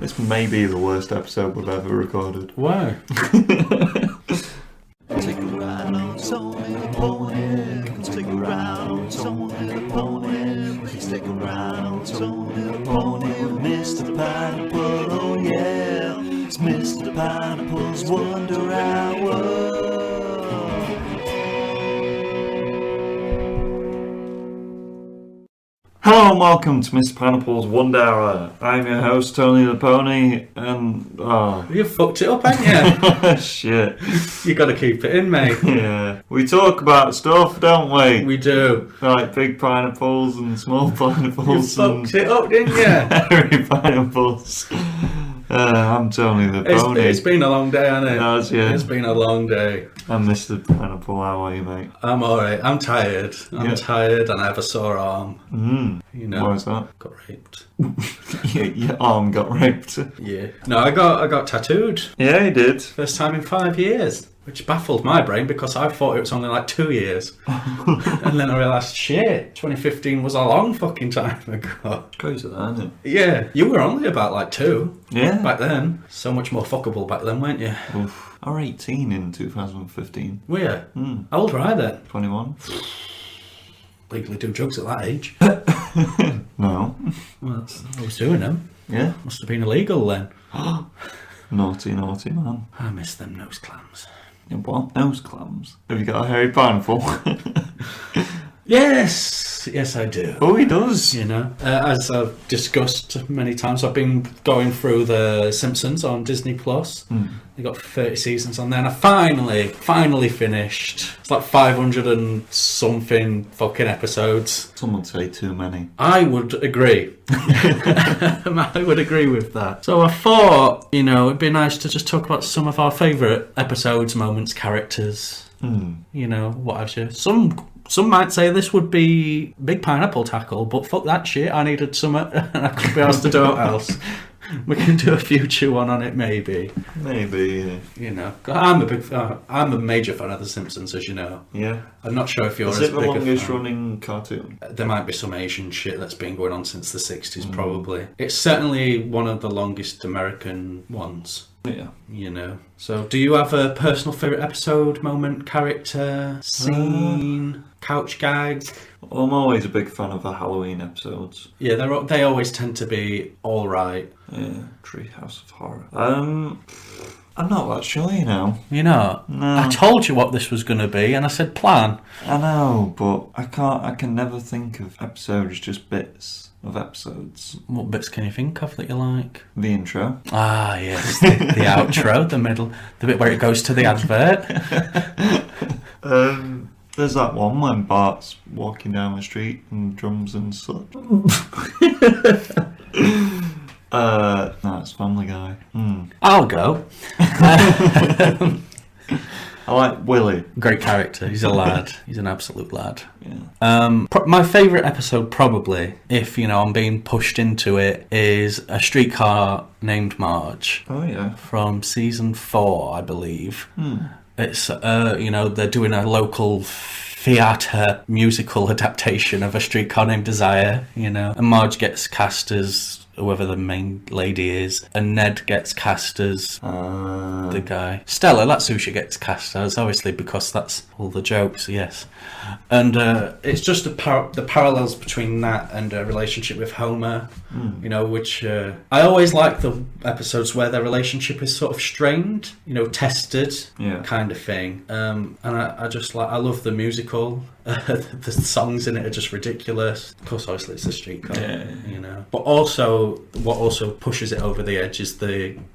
This may be the worst episode we've ever recorded. Why? Take a ride on Tony Pony. Take a ride on Tony Pony. Please take a ride on Tony Pony with Mr. Pineapple. Oh yeah, it's Mr. Pineapple's Wonder Hour. Hello and welcome to Mr. Pineapple's Wonder Hour. I'm your host, Tony the Pony, and... You fucked it up, haven't you? Shit. You gotta keep it in, mate. Yeah. We talk about stuff, don't we? We do. Like big pineapples and small You pineapples and fucked it up, didn't you? hairy pineapples. I'm Tony the Pony. It's been a long day, hasn't it? It has, yeah. It's been a long day. I'm Mr. Pineapple. How are you, mate? I'm alright. I'm tired. I'm tired and I have a sore arm. You know. Why is that? Got raped. Your arm got raped. Yeah. No, I got tattooed. Yeah, you did. First time in 5 years. Which baffled my brain because I thought it was only like 2 years. And then I realised, shit, 2015 was a long fucking time ago. Crazy that, isn't it? Yeah, you were only about like 2 Yeah. back then. So much more fuckable back then, weren't you? Oof. I was 18 in 2015. Were you? How old were I then? 21. Legally do drugs at that age. No. Well, I was doing them. Yeah. Must have been illegal then. Naughty, naughty man. I miss them nose clams. You want nose clams? Have you got a hairy pineapple? Yes, I do. Oh, he does. You know, as I've discussed many times, I've been going through The Simpsons on Disney Plus. They got 30 seasons on there, and I finally finished. It's like 500 and something fucking episodes. Some would say too many. I would agree. I would agree with that. So I thought, you know, it'd be nice to just talk about some of our favourite episodes, moments, characters. You know, what have you. Some might say this would be Big Pineapple Tackle, but fuck that shit. I needed some, and I couldn't be asked to do it else. We can do a future one on it, maybe. Maybe. You know, I'm a major fan of The Simpsons, as you know. Yeah. I'm not sure if you're Is as it the big a longest fan. running cartoon? There might be some Asian shit that's been going on since the 60s, probably. It's certainly one of the longest American ones. Yeah. You know. So, do you have a personal favourite episode, moment, character, scene, couch gag? I'm always a big fan of the Halloween episodes. Yeah, they always tend to be all right. Yeah. Treehouse of Horror. I'm not that sure, you know. You know, No. I told you what this was going to be, and I said plan. I know, but I can never think of episodes, just bits of episodes. What bits can you think of that you like? The intro. Ah, yes, the outro, the middle, the bit where it goes to the advert. There's that one when Bart's walking down the street and drums and such. No, it's Family Guy. I'll go. I like Willie. Great character. He's a lad. He's an absolute lad. Yeah. My favourite episode, probably, if you know I'm being pushed into it, is A Streetcar Named Marge. Oh yeah. From season 4, I believe. It's you know, they're doing a local theatre musical adaptation of A Streetcar Named Desire. You know, and Marge gets cast as whoever the main lady is, and Ned gets cast as the guy. Stella, that's who she gets cast as, obviously, because that's all the jokes, yes. And it's just the parallels between that and a relationship with Homer, you know, which I always like the episodes where their relationship is sort of strained, you know, tested, kind of thing. And I just like, I love the musical. The songs in it are just ridiculous. Of course, obviously it's a streetcar, you know. But also, what also pushes it over the edge is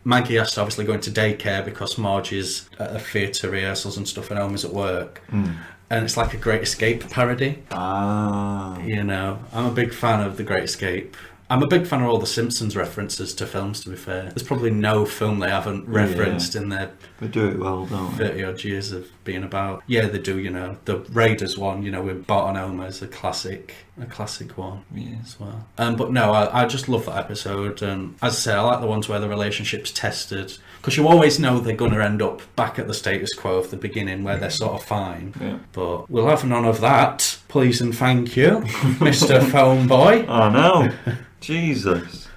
Maggie has to obviously go into daycare because Marge is at a theatre rehearsals and stuff, and Homer's at work. And it's like a Great Escape parody. You know, I'm a big fan of The Great Escape. I'm a big fan of all the Simpsons references to films, to be fair. There's probably no film they haven't referenced in their They do it well, don't they? 30 odd years of being about. Yeah, they do, you know. The Raiders one, you know, with Bart and Homer is a classic one as well. But no, I just love that episode. And as I say, I like the ones where the relationship's tested. Because you always know they're going to end up back at the status quo of the beginning where they're sort of fine. Yeah. But we'll have none of that, please and thank you, Mr. Phone Boy. Oh no. Jesus.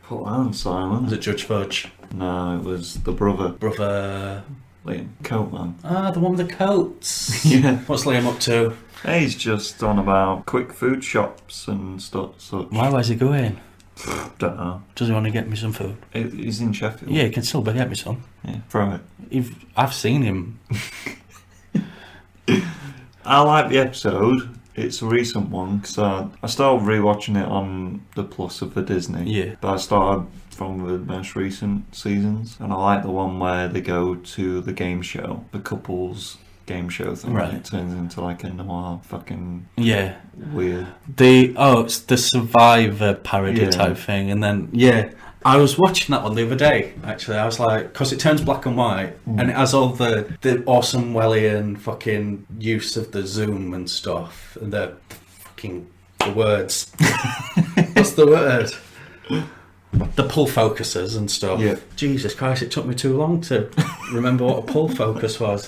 Put that on silent. Was it Judge Fudge? No, it was the brother. Brother... Liam. Coat man. Ah, the one with the coats. Yeah. What's Liam up to? He's just on about quick food shops and stuff such. Where's he going? Don't know. Does he want to get me some food? He's in Sheffield. Yeah, he can still get me some. Yeah, throw it. I've seen him. I like the episode. It's a recent one because I started rewatching it on the Plus of the Disney. Yeah. But I started from the most recent seasons, and I like the one where they go to the game show, the couples game show thing. Right. It turns into like a noir fucking weird. It's the Survivor parody Yeah. type thing, and then I was watching that one the other day. Actually, I was like, because it turns black and white, and it has all the awesome Wellian fucking use of the zoom and stuff, and the words. What's the word? The pull focuses and stuff. Yeah. Jesus Christ, it took me too long to remember what a pull focus was.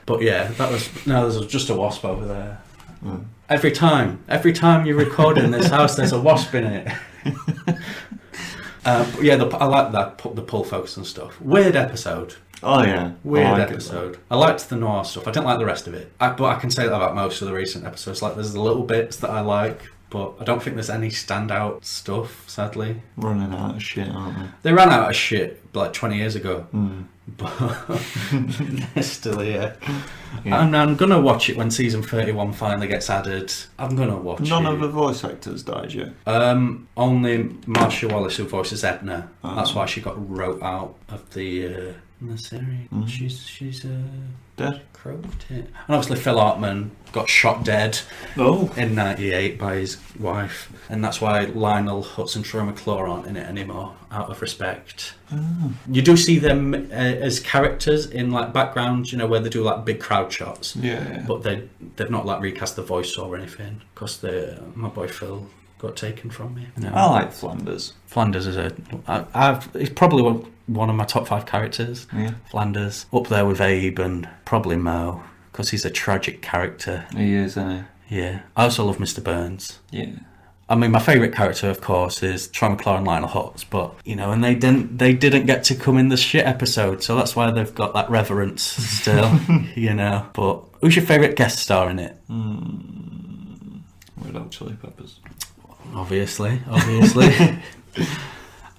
But yeah, there's just a wasp over there. Mm. Every time you record in this house, there's a wasp in it. But yeah, I like that, the pull focus and stuff. Weird episode. Oh yeah. Weird episode. I liked the noir stuff. I didn't like the rest of it. But I can say that about most of the recent episodes. Like, there's the little bits that I like, but I don't think there's any standout stuff, sadly. Running out of shit, aren't they? They ran out of shit like 20 years ago. Mm. But they're still here. Yeah. And I'm going to watch it when season 31 finally gets added. I'm going to watch it. None of the voice actors died yet. Only Marsha Wallace, who voices Edna. Oh. That's why she got wrote out of the series. Mm. She's Dead. croaked it. And obviously Phil Hartman got shot dead Oh. in 98 by his wife. And that's why Lionel Hutz and Troy McClure aren't in it anymore, out of respect. Oh. You do see them as characters in like backgrounds, where they do like big crowd shots. Yeah. But they've not like recast the voice or anything, because my boy Phil got taken from me. I like Flanders. Flanders is he's probably one of my top 5 characters. Yeah. Flanders, up there with Abe and probably Mo, because he's a tragic character. He is, isn't Yeah. I also love Mr. Burns. he? Yeah. I mean, my favourite character, of course, is Troy McClure and Lionel Hutz, but and they didn't get to come in the shit episode, so that's why they've got that reverence still, But who's your favourite guest star in it? Red Hot Chili Peppers. Obviously.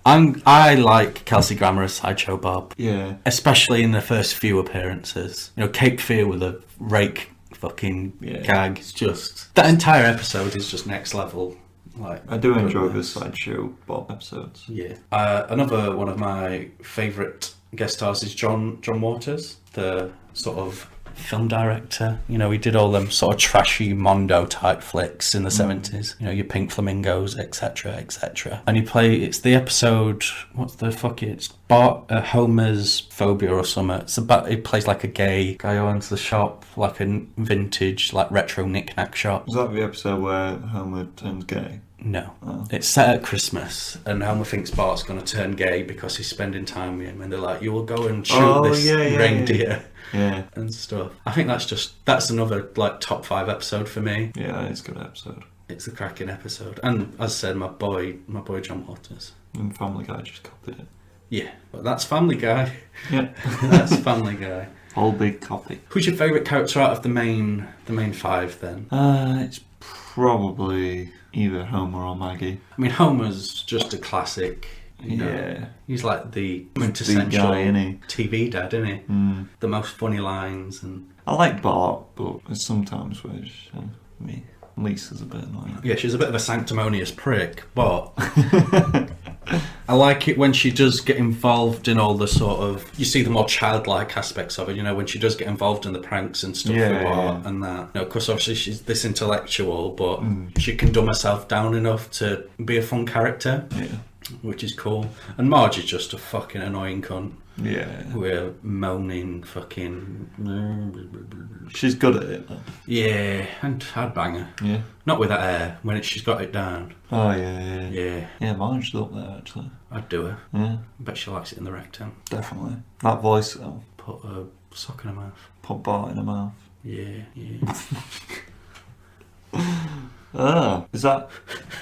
I like Kelsey Grammer as Sideshow Bob, Yeah. especially in the first few appearances. Cape Fear with a rake fucking gag. It's just that entire episode is just next level. Like, I do enjoy the Sideshow Bob episodes. Yeah. Another one of my favourite guest stars is John Waters, the sort of film director. He did all them sort of trashy Mondo type flicks in the 70s. Your Pink Flamingos, etc., etc. And it's the episode. What's the fuck? It's Homer's Phobia or something. It's about he plays like a gay guy who owns the shop, like a vintage, like retro knick-knack shop. Was that the episode where Homer turns gay? No. Oh. It's set at Christmas, and Homer thinks Bart's going to turn gay because he's spending time with him, and they're like, you will go and shoot this reindeer. Yeah. And stuff. I think that's another like top 5 episode for me. Yeah, it's a good episode. It's a cracking episode. And as I said, my boy John Waters. And Family Guy just copied it. Yeah, but that's Family Guy. Yeah. That's Family Guy. Whole big copy. Who's your favourite character out of the main 5 then? It's probably either Homer or Maggie. I mean, Homer's just a classic. Yeah. He's like the quintessential guy, isn't he? TV dad, isn't he? Mm. The most funny lines. And I like Bart, but there's sometimes where me, Lisa's a bit annoying. yeah, she's a bit of a sanctimonious prick, but I like it when she does get involved in all the sort of, you see the more childlike aspects of it, when she does get involved in the pranks and stuff with Bart and that. Because obviously she's this intellectual, but she can dumb herself down enough to be a fun character. Yeah. Which is cool. And Marge is just a fucking annoying cunt. Yeah. We're moaning fucking... She's good at it, though. Yeah, and I'd bang her. Yeah. Not with that hair, when she's got it down. Oh, yeah. Yeah. Yeah, Marge's up there, actually. I'd do her. Yeah. I bet she likes it in the rectum. Definitely. That voice, though. Put a sock in her mouth. Put Bart in her mouth. Yeah. Ah, is that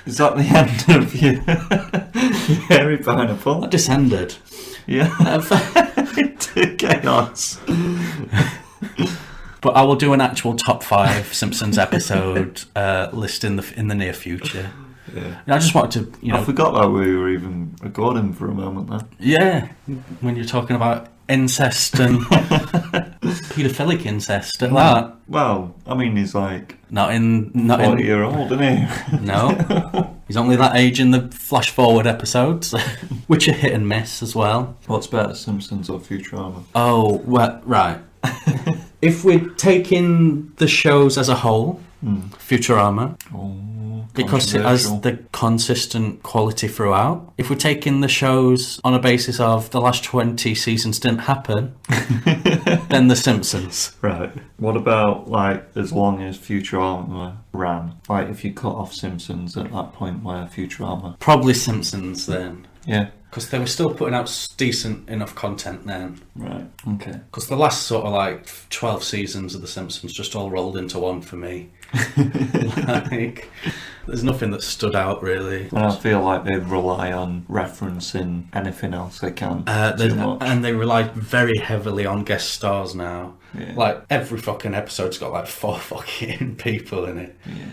the end of you? Hairy pineapple. I descended. Yeah. Into chaos. But I will do an actual top 5 Simpsons episode list in the near future. Yeah. And I just wanted to, I forgot that we were even recording for a moment there. Yeah, when you're talking about incest and paedophilic incest and that. Well, I mean, he's like Not 40-year-old, isn't he? No. He's only that age in the flash forward episodes, which are hit and miss as well. What's better, Simpsons or Futurama? Oh, well, right. If we're taking the shows as a whole, Futurama, because it has the consistent quality throughout. If we're taking the shows on a basis of the last 20 seasons didn't happen, then The Simpsons. Right. What about, like, as long as Futurama ran? Like, if you cut off Simpsons at that point where Futurama... Probably Simpsons then. Yeah. Because they were still putting out decent enough content then. Right, okay. Because the last sort of like 12 seasons of The Simpsons just all rolled into one for me. Like, there's nothing that stood out really. And I feel like they rely on referencing anything else they can too much. And they rely very heavily on guest stars now. Yeah. Like, every fucking episode's got like 4 fucking people in it. Yeah.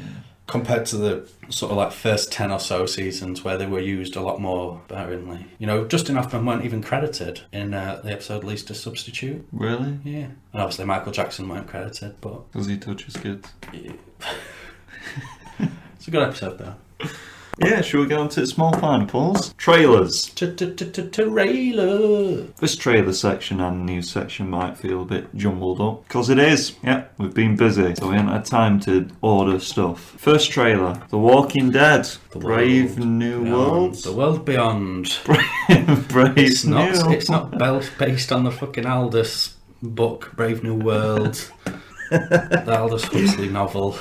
Compared to the sort of like first 10 or so seasons where they were used a lot more sparingly. You know, Justin Hoffman weren't even credited in the episode Least a Substitute. Really? Yeah. And obviously Michael Jackson weren't credited, but... Does he touch his kids? Yeah. It's a good episode though. Yeah, shall we go on to small pineapples? Trailers. Trailer. This trailer section and news section might feel a bit jumbled up. Because it is. Yeah, we've been busy, so we haven't had time to order stuff. First trailer, The Walking Dead. Brave New World. The World Beyond. Brave It's New. It's not based on the fucking Aldous book, Brave New World. The Aldous Huxley novel.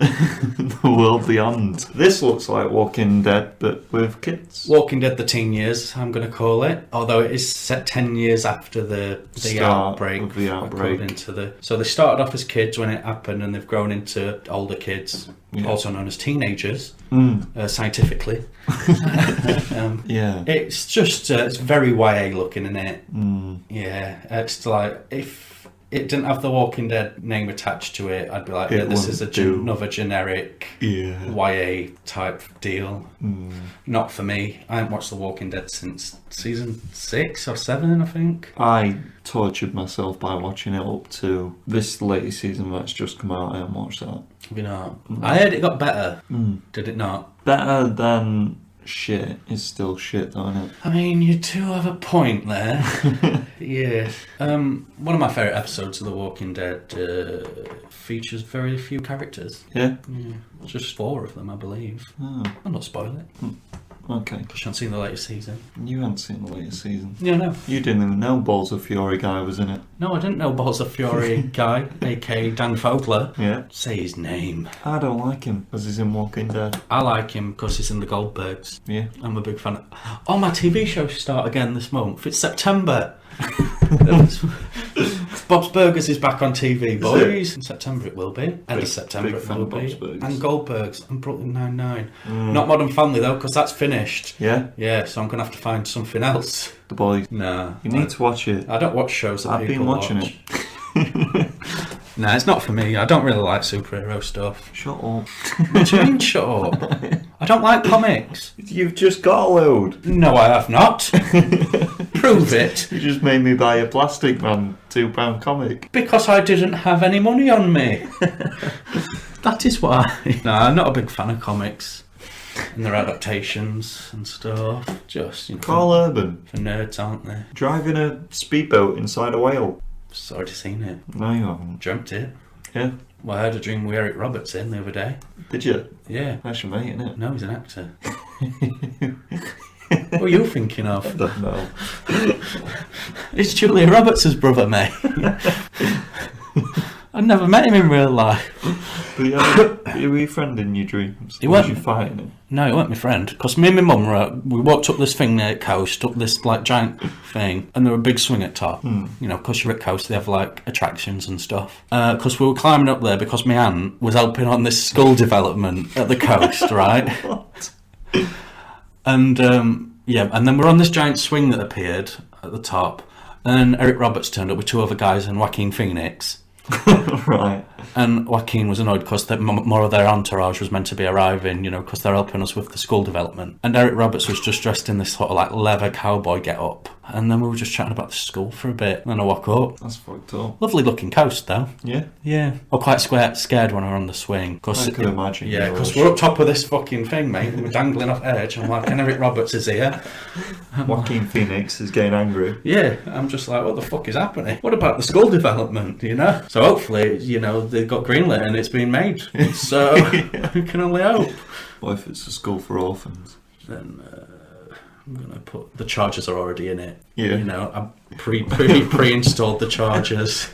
The World Beyond. This looks like Walking Dead, but with kids. Walking Dead: The Teen Years, I'm going to call it. Although it is set 10 years after the Start outbreak. of the outbreak. So they started off as kids when it happened, and they've grown into older kids, Yeah. also known as teenagers, scientifically. Yeah. It's just it's very YA looking in it. Yeah, it's like if it didn't have the Walking Dead name attached to it, I'd be like, yeah, this is another generic YA type deal. Not for me. I haven't watched The Walking Dead since season 6 or 7, I think. I tortured myself by watching it up to this latest season that's just come out. I haven't watched that. You know, I heard it got better. Did it not? Better than shit is still shit, though, isn't it? I mean, you do have a point there. Yeah. One of my favourite episodes of The Walking Dead features very few characters. Yeah? Yeah. Just 4 of them, I believe. Oh, I'll not spoil it. okay. Because you haven't seen the latest season. You hadn't seen the latest season. Yeah, no. You didn't even know Balls of Fury guy was in it. No, I didn't know Balls of Fury guy, a.k.a. Dan Fogler. Yeah? Say his name. I don't like him because he's in Walking Dead. I like him because he's in the Goldbergs. Yeah. I'm a big fan of... Oh, my TV shows start again this month. It's September. Bob's Burgers is back on TV, boys. In September it will be. End of September it will be. And Goldbergs and Brooklyn Nine-Nine. Not Modern Family though, because that's finished. Yeah? Yeah, so I'm going to have to find something else. The Boys. Nah. You need to watch it. I don't watch shows that I've people been watching watch. it. Nah, it's not for me. I don't really like superhero stuff. Shut up. What do you mean, shut up? I don't like comics. You've just got a load. No, I have not. Prove it. You just made me buy a Plastic Man £2 comic. Because I didn't have any money on me. That is why. No, I'm not a big fan of comics and their adaptations and stuff. Just, you know, Carl Urban. for nerds, aren't they? Driving a speedboat inside a whale. Just already seen it. No, you haven't. Dreamt it. Yeah. Well, I had a dream with Eric Roberts in the other day. Did you? Yeah. That's your mate, isn't it? No, he's an actor. What are you thinking I of? don't know. It's Julia Roberts' brother, mate. I never met him in real life. But you were your friend in your dreams? He Or was weren't. you fighting him? No, he weren't my friend. Because me and my mum we walked up this thing near coast, up this like giant thing, and there were a big swing at top. You know, because you're at coast, they have like attractions and stuff. Because we were climbing up there because my aunt was helping on this school development at the coast, right? What? And and then we're on this giant swing that appeared at the top, and Eric Roberts turned up with two other guys and Joaquin Phoenix. Right. And Joaquin was annoyed because more of their entourage was meant to be arriving, because they're helping us with the school development. And Eric Roberts was just dressed in this sort of like leather cowboy get-up. And then we were just chatting about the school for a bit. And then I woke up. That's fucked up. Lovely looking coast, though. Yeah. Yeah. I was quite scared when we were on the swing. I could imagine. Yeah, because we're up top of this fucking thing, mate. And we're dangling off edge. I'm like, and Eric Roberts is here. Joaquin Phoenix is getting angry. Yeah, I'm just like, what the fuck is happening? What about the school development, So hopefully, they've got greenlit and it's been made. So we can only hope. What if it's a school for orphans? Then I'm going to put... The chargers are already in it. Yeah. I pre-installed the chargers.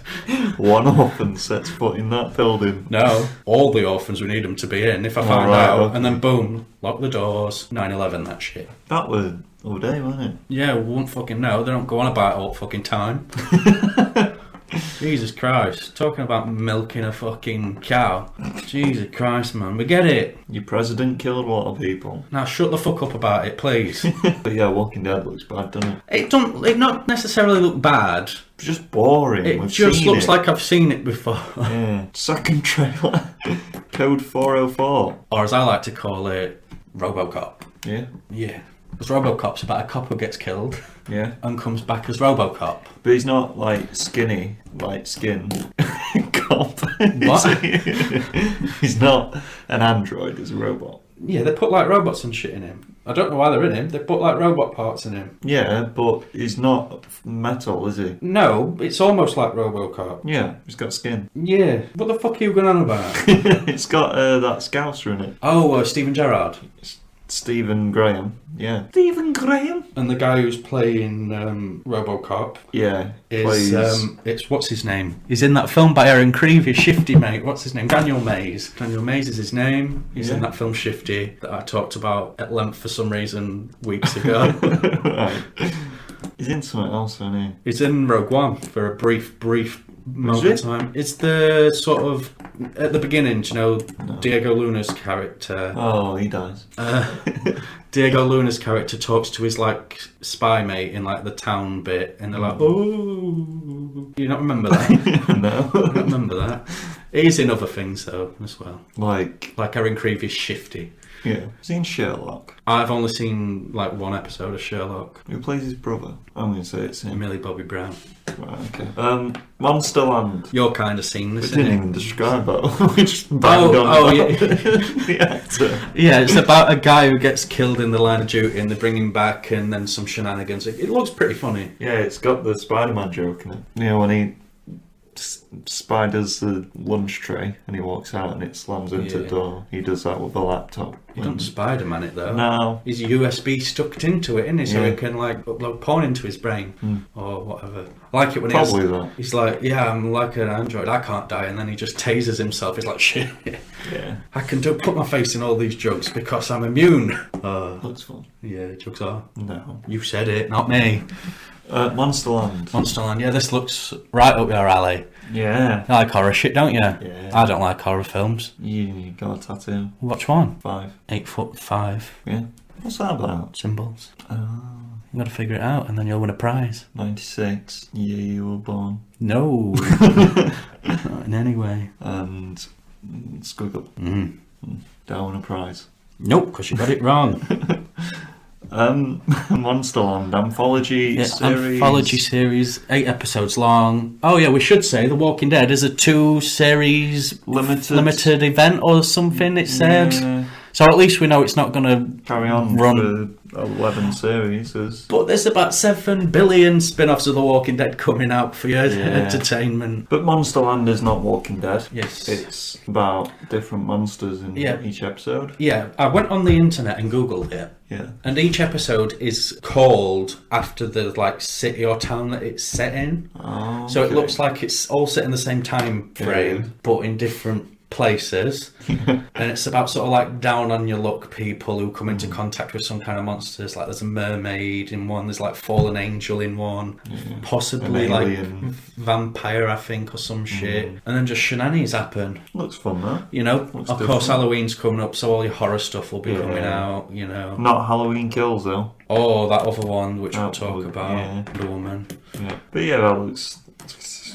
One orphan sets foot in that building. No, all the orphans we need them to be in. If I find out, okay. And then boom, lock the doors, 9/11, that shit. That was all day, wasn't it? Yeah, we won't fucking know. They don't go on about it all fucking time. Jesus Christ. Talking about milking a fucking cow. Jesus Christ, man. We get it. Your president killed a lot of people. Now shut the fuck up about it, please. But yeah, Walking Dead looks bad, doesn't it? It not necessarily look bad. It's just boring. It just looks like I've seen it before. Yeah. Second trailer. Code 404. Or as I like to call it, RoboCop. Yeah. Yeah. Because RoboCop's about a cop who gets killed. Yeah. And comes back as RoboCop. But he's not like skinny, light skin cop. What? He's not an android, he's a robot. Yeah, they put like robots and shit in him. I don't know why they're in him. They put like robot parts in him. Yeah, but he's not metal, is he? No, it's almost like RoboCop. Yeah, he's got skin. Yeah. What the fuck are you going on about? It's got that Scouser in it. Oh, Stephen Gerrard. Stephen Graham. Yeah. Stephen Graham? And the guy who's playing RoboCop. Yeah. Is it's what's his name? He's in that film by Aaron Creevy, Shifty, mate. What's his name? Daniel Mays. Daniel Mays is his name. He's in that film Shifty that I talked about at length for some reason weeks ago. Right. He's in something else, isn't he? He's in Rogue One for a brief moment of time. It's the sort of at the beginning, Diego Luna's character. Oh, he dies. Diego Luna's character talks to his like spy mate in like the town bit, and they're like, "Oh, you don't remember that?" No, I don't remember that. He's in other things though as well, like Aaron Creevy Shifty. Yeah, he's in Sherlock. I've only seen like one episode of Sherlock. Who plays his brother? I'm going to say it's him. Millie Bobby Brown. Right, okay. Monsterland. You're kind of seen this. We didn't even describe that. We just banged on the actor. Yeah, it's about a guy who gets killed in the line of duty and they bring him back and then some shenanigans. It looks pretty funny. Yeah, it's got the Spider-Man joke in it. When he spiders the lunch tray and he walks out and it slams into the door. He does that with a laptop. He doesn't Spider-Man it though. No. He's USB stuck into it, isn't he? So he can like upload porn into his brain or whatever. I like it when he's like, yeah, I'm like an android, I can't die, and then he just tases himself. He's like, shit. Yeah. I can put my face in all these drugs because I'm immune. Looks fun. Yeah, drugs are. No. You said it, not me. Monsterland. Yeah, this looks right up your alley. Yeah. You like horror shit, don't you? Yeah. I don't like horror films. You got a tattoo. Which one? 5. 8'5". Yeah. What's that about? Symbols. Oh. You gotta figure it out and then you'll win a prize. 96. Year you were born. No. Not in any way. And squiggle. Don't win a prize. Nope, because you got it wrong. Monsterland anthology series. Anthology series, 8 episodes long. Oh yeah, we should say The Walking Dead is a 2-series limited event or something. It said. Yeah. So at least we know it's not going to carry on run for 11 series. But there's about 7 billion spin-offs of The Walking Dead coming out for your entertainment. But Monsterland is not Walking Dead. Yes. It's about different monsters in each episode. Yeah, I went on the internet and Googled it. Yeah. And each episode is called after the like city or town that it's set in. Oh, so it looks like it's all set in the same time frame, but in different places, and it's about sort of like down on your luck people who come into contact with some kind of monsters. Like there's a mermaid in one, there's like fallen angel in one, possibly like vampire, I think, or some shit, and then just shenanigans happen. Looks fun, though. You know, Looks of different. course Halloween's coming up, so all your horror stuff will be coming out. You know, Not Halloween Kills though. oh, that other one which we'll That talk would- about, yeah. Wonder Woman. Yeah, but yeah, that looks.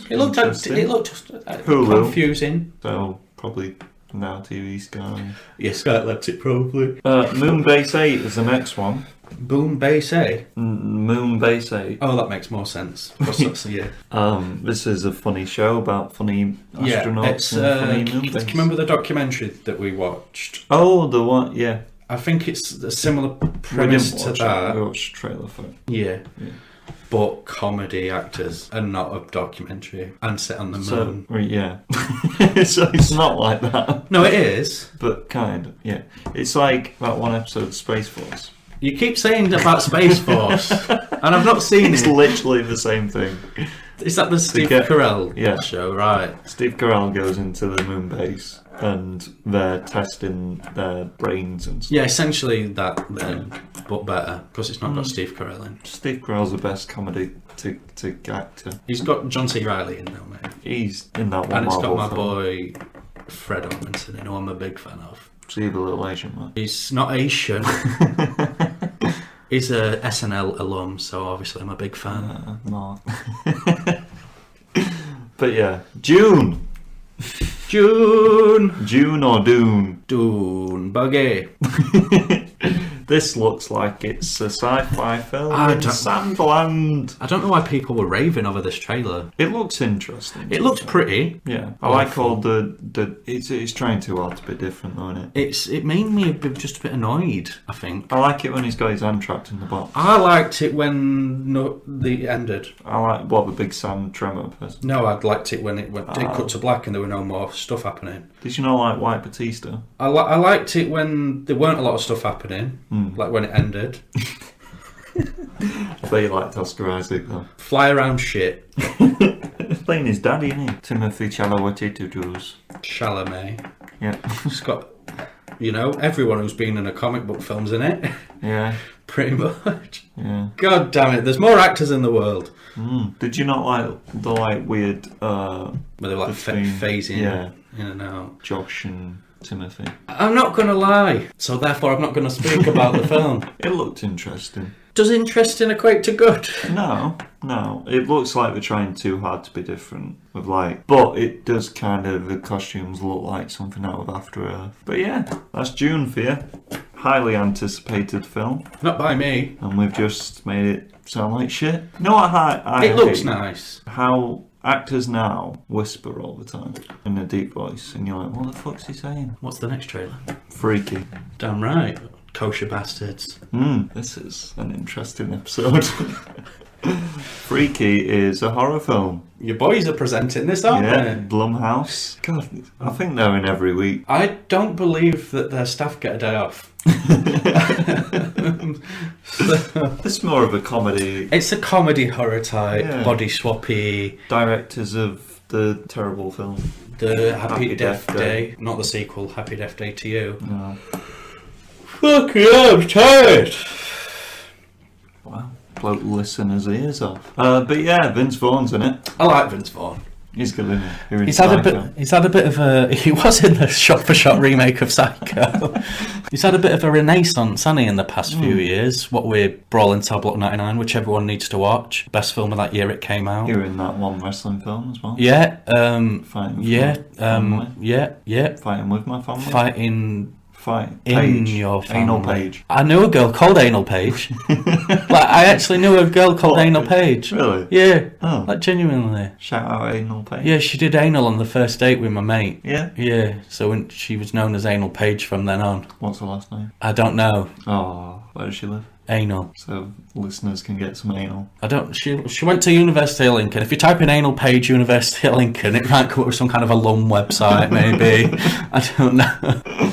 It looked interesting. Hulu. confusing. So probably now TV Sky. Yeah, Sky left it probably. Moonbase 8 is the next one. Boom Base A. Moonbase 8. Oh, that makes more sense. That's, yeah. This is a funny show about funny astronauts and funny do you moonbase. remember the documentary that we watched? Oh, the one, yeah. I think it's a similar We premise didn't to watch that. it. We watched the trailer for it. Yeah. Yeah. But comedy actors and not a documentary and set on the moon. So, yeah. So it's not like that. No, it is. But kind of, yeah. It's like that one episode of Space Force. You keep saying about Space Force, and I've not seen It's it. literally the same thing. Is that the Steve get- Carell yeah. show? Right. Steve Carell goes into the moon base and they're testing their brains and stuff. Yeah, essentially that then, but better, because it's not got Steve Carell in. Steve Carell's the best comedy to actor. He's got John C. Reilly in though, mate. He's in that one And it's got Marvel my film. boy Fred Ormondson in, who I'm a big fan of. See the little Asian man. He's not Asian. He's a SNL alum, so obviously I'm a big fan. Mark. But yeah, June or Dune. Dune Buggy. This looks like it's a sci-fi film I in don't- Sandland. I don't know why people were raving over this trailer. It looks interesting. It looks pretty. Yeah, I like all the it's trying too hard to be different, though, isn't it? It made me just a bit annoyed, I think. I like it when he's got his hand trapped in the box. I liked it when it ended. I like the big sand tremor person. No, I'd liked it when it cut to black and there were no more stuff happening. Did you not like White Batista? I liked it when there weren't a lot of stuff happening, like when it ended. I bet you liked Oscar Isaac though. Fly around shit. He's playing his daddy, isn't he? Timothy Chalamet. Chalamet. Yeah. It's got, everyone who's been in a comic book film's in it. Yeah. Pretty much. Yeah. God damn it, there's more actors in the world. Did you not like the weird Where they're like between- phasing yeah, in and out. Josh and Timothy? I'm not going to lie, so therefore I'm not going to speak about the film. It looked interesting. Does interesting equate to good? No. It looks like they're trying too hard to be different with but it does the costumes look like something out of After Earth. But yeah, that's June for you. Highly anticipated film, Not by me. and we've just made it sound like shit. No, I It looks hate nice. how actors now whisper all the time in a deep voice, and you're like, what the fuck's he saying? What's the next trailer? Freaky. Damn right. Kosher bastards. This is an interesting episode. Freaky is a horror film. Your boys are presenting this, aren't Yeah, they? Blumhouse. God, I think they're in every week. I don't believe that their staff get a day off. It's more of a comedy. It's a comedy horror type, Yeah. body swappy, Directors of the terrible film. the Happy, Happy Death Death Day. Not the sequel, Happy Death Day to You. No. Fuck yeah, I'm tired. Wow. Bloke listeners' ears off. But yeah, Vince Vaughn's in it. I like Vince Vaughn. He's good, isn't he? He's had a bit of a. He was in the shot-for-shot remake of Psycho. He's had a bit of a renaissance, hasn't he, in the past few years? What with Brawl in Cell Block 99, which everyone needs to watch. Best film of that year it came out. You're in that one wrestling film as well. Yeah. Fighting. For Yeah. my family. Yeah. Fighting with my family. Fighting Fight. in Page. your family. Anal Page. I knew a girl called Anal Page. I actually knew a girl called What? Anal Page. Really? Yeah. Oh. Genuinely. Shout out Anal Page. Yeah, she did anal on the first date with my mate. Yeah? Yeah, so when she was known as Anal Page from then on. What's her last name? I don't know. Oh, where does she live? Anal. So listeners can get some anal. I don't. She went to University of Lincoln. If you type in Anal Page University of Lincoln, it might come up with some kind of alum website, maybe. I don't know.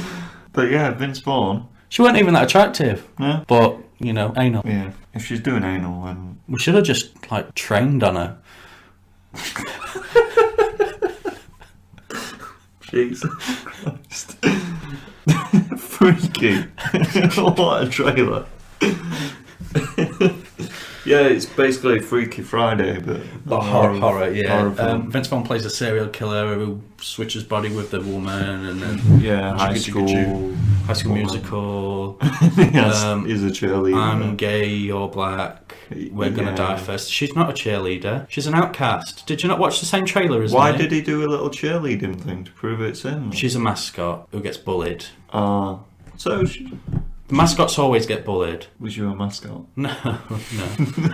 But yeah, Vince Vaughn. She wasn't even that attractive. No? But, anal. Yeah. If she's doing anal, then We should have just, trained on her. Jesus Christ. Freaky. What a trailer. Yeah, it's basically Freaky Friday, but horror, yeah. horror film. Vince Vaughn plays a serial killer who switches body with the woman, and then Yeah, High School Musical. Yes, he's a cheerleader. I'm gay, you're black. We're gonna die first. She's not a cheerleader. She's an outcast. Did you not watch the same trailer as me? Why did he do a little cheerleading thing to prove it's him? She's a mascot who gets bullied. So The mascots always get bullied. was you a mascot? No.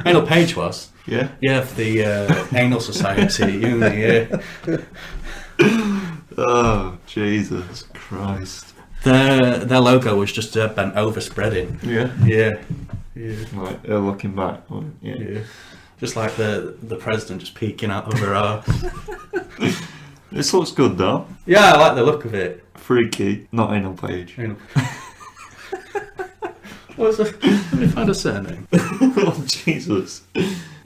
Anal Page was. Yeah. Yeah, for the Anal Society at uni, yeah. Oh, Jesus Christ. Their logo was just bent over spreading. Yeah. Yeah. Like, looking back. Yeah. Just like the president just peeking out of her arse. This looks good though. Yeah, I like the look of it. Freaky, not Anal Page. Anal. Let me find a surname. Oh, Jesus.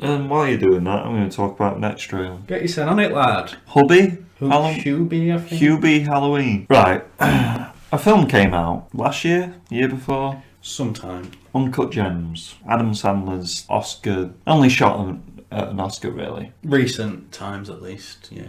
And while you're doing that, I'm going to talk about next trailer. Get your son on it, lad. Hubie? Hubie, I think. Hubie Halloween. Right. A film came out last year before. Sometime. Uncut Gems. Adam Sandler's Oscar. Only shot at an Oscar, really. Recent times, at least, yeah.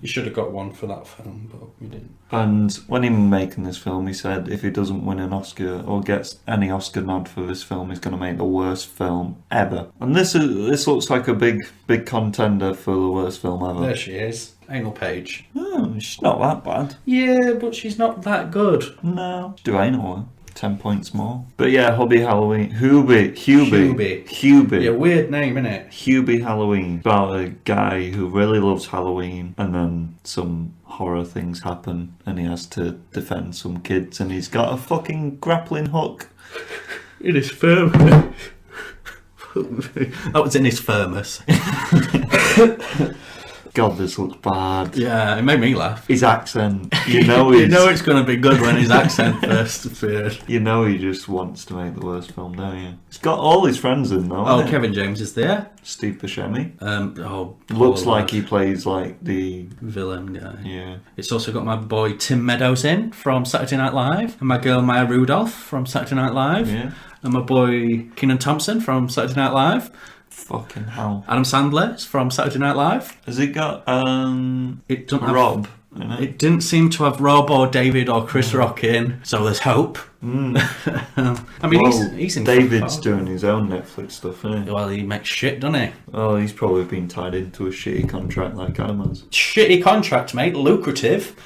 You should have got one for that film, but we didn't. And when he was making this film, he said if he doesn't win an Oscar or gets any Oscar nod for this film, he's going to make the worst film ever. And this looks like a big contender for the worst film ever. There she is. Anal Page. Oh, she's not that bad. Yeah, but she's not that good. No. Do Anal 10 points more. But yeah, Hubie Halloween. Hubie. Yeah, weird name, innit? Hubie Halloween. About a guy who really loves Halloween and then some horror things happen and he has to defend some kids and he's got a fucking grappling hook. In his firm. That was in his thermos. God, this looks bad. Yeah, it made me laugh. His accent, you know it's going to be good when his accent first appeared. You know he just wants to make the worst film, don't you? He's got all his friends in though. Oh, Kevin James is there. Steve Buscemi. Looks like he plays like the villain guy. Yeah. It's also got my boy Tim Meadows in from Saturday Night Live, and my girl Maya Rudolph from Saturday Night Live, yeah. And my boy Kenan Thompson from Saturday Night Live. Fucking hell. Adam Sandler is from Saturday Night Live. Has it got it doesn't Rob? It didn't seem to have Rob or David or Chris Rock in, so there's hope. I mean, he's in. David's doing his own Netflix stuff, isn't he? Well, he makes shit, doesn't he? Oh, he's probably been tied into a shitty contract like Adam has. Shitty contract, mate. Lucrative.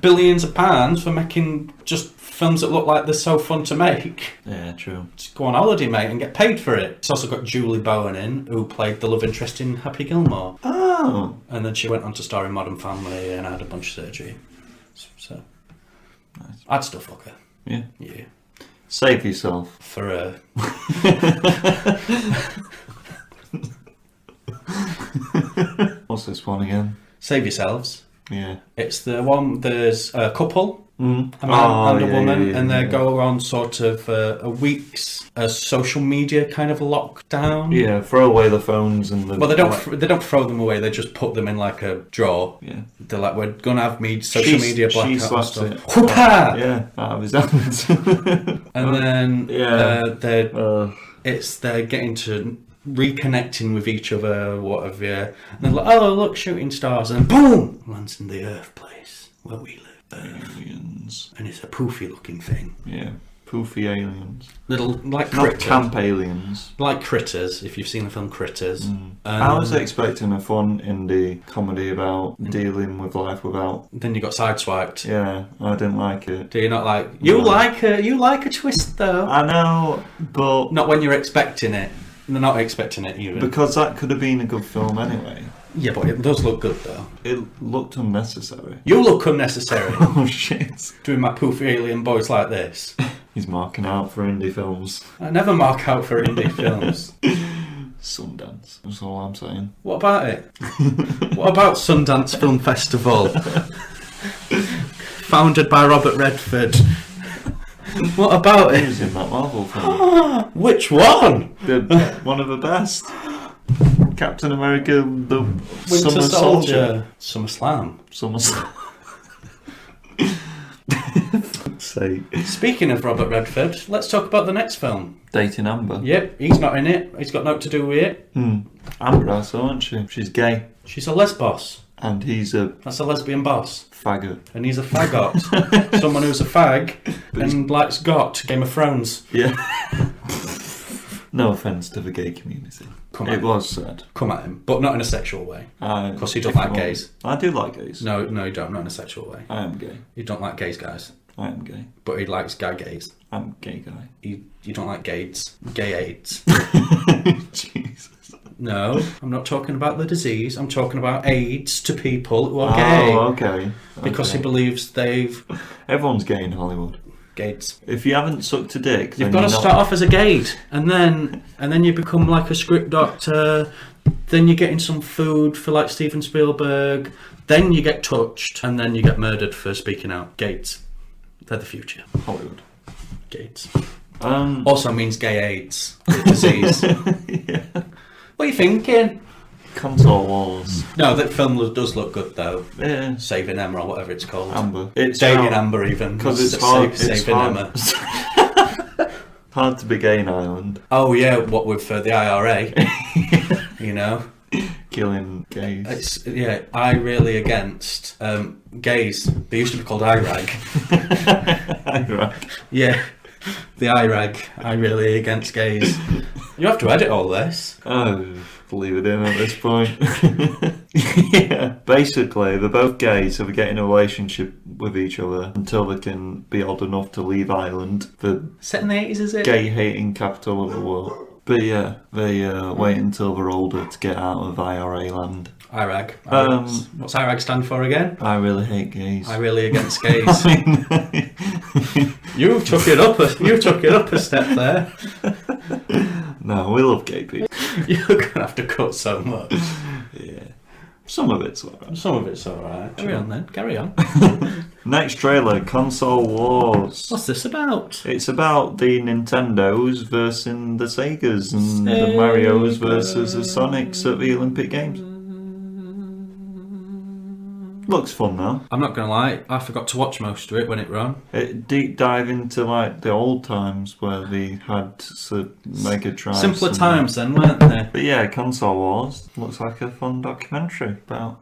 Billions of pounds for making just films that look like they're so fun to make. Yeah, true. Just go on holiday, mate, and get paid for it. It's also got Julie Bowen in, who played the love interest in Happy Gilmore. Oh. And then she went on to star in Modern Family and had a bunch of surgery. So, nice. I'd still fuck her. Yeah. Yeah. Save yourself. For her. What's this one again? Save Yourselves. Yeah. It's the one, there's a couple, a man and a woman, and they go on sort of a week's social media kind of lockdown. Yeah, throw away the phones and the... Well, they don't throw them away, they just put them in like a drawer. Yeah. They're like, we're going to have social media blackout and stuff. It. Whoop-ha! Yeah, out of his hands. And then yeah. they're getting to reconnecting with each other, what have you. And they're like, oh, look, shooting stars, and boom! Lands in the Earth place where we live. Aliens. And it's a poofy looking thing. Yeah. Poofy aliens. Little, like Not critters. camp aliens. Like Critters, if you've seen the film Critters. I was expecting a fun indie comedy about dealing with life without... Then you got sideswiped. Yeah, I didn't like it. Do you not like... You like a twist, though. I know, but... Not when you're expecting it. They're not expecting it, even. Because that could have been a good film anyway. Yeah, but it does look good, though. It looked unnecessary. You look unnecessary. Oh, shit. Doing my poofy alien boys like this. He's marking out for indie films. I never mark out for indie films. Sundance, that's all I'm saying. What about it? What about Sundance Film Festival? Founded by Robert Redford. What about He it? was in that Marvel film. Which one? One of the best. Captain America, the Winter Summer Soldier. SummerSlam. Summer fuck's sake. Speaking of Robert Redford, let's talk about the next film. Dating Amber. Yep, he's not in it. He's got nothing to do with it. Amber also, isn't she? She's gay. She's a lesbos. And he's a That's a lesbian boss. faggot. And he's a faggot. Someone who's a fag and likes got Game of Thrones. Yeah. No offence to the gay community. It was said. Come at him, but not in a sexual way. Because he don't like gays. I do like gays. No, you don't. Not in a sexual way. I am gay. You don't like gays, guys. I am gay. But he likes gays. I'm a gay guy. You don't like gays. Gay AIDS. Jesus. No, I'm not talking about the disease. I'm talking about AIDS to people who are gay. Oh, okay. Because he believes they've... Everyone's gay in Hollywood. Gays. If you haven't sucked a dick, You've got to start off as a gayd, and then you become like a script doctor. Then you're getting some food for like Steven Spielberg. Then you get touched, and then you get murdered for speaking out. Gays. They're the future. Hollywood. Gays. Um, Also means gay AIDS, the disease. yeah. What are you thinking? Console Wars. No, that film does look good though. Yeah. Saving Emma or whatever it's called. Amber. It's Dating Amber even. Because it's hard. Saving Emma. Hard to be gay in Ireland. Oh yeah, what with the IRA. You know? Killing gays. It's I really against gays. They used to be called IRAG. Iraq. Yeah. The IRAG. I really against gays. You have to edit all this. Oh, leave it in at this point. Yeah. Basically, they're both gay, so they're getting a relationship with each other until they can be old enough to leave Ireland, the Set in the 80s, is it? gay-hating capital of the world. But yeah, they wait until they're older to get out of IRA land. IRAG. What's IRAG stand for again? I really hate gays. I really against gays. You took it up a step there. No, we love gay people. You're gonna have to cut so much. Yeah. Some of it's alright. Some of it's alright. Carry on then. Carry on. Next trailer, Console Wars. What's this about? It's about the Nintendos versus the Segas and the Marios versus the Sonics at the Olympic Games. Looks fun though. I'm not gonna lie, I forgot to watch most of it when it ran. It deep dive into like the old times where they had Mega Drives. Simpler times then, weren't they? But yeah, Console Wars looks like a fun documentary about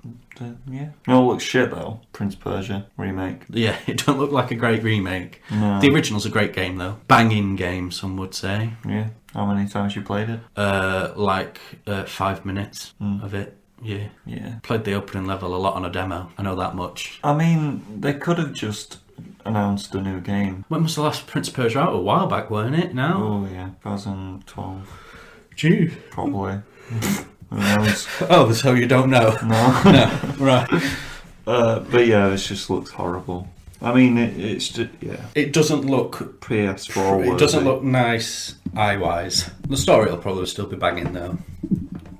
yeah. No, it looks shit though. Prince Persia remake. Yeah, it don't look like a great remake. No. The original's a great game though. Banging game, some would say. Yeah. How many times you played it? 5 minutes of it. Yeah. Yeah. Played the opening level a lot on a demo. I know that much. I mean, they could have just announced a new game. When was the last Prince of Persia out? A while back, weren't it? Now? Oh yeah, 2012. Gee. Probably. Who knows? Oh, so you don't know? No. No. Right. But yeah, this just looks horrible. I mean, it's just, yeah. It doesn't look... PS4 It doesn't look nice eye-wise. The story will probably still be banging though.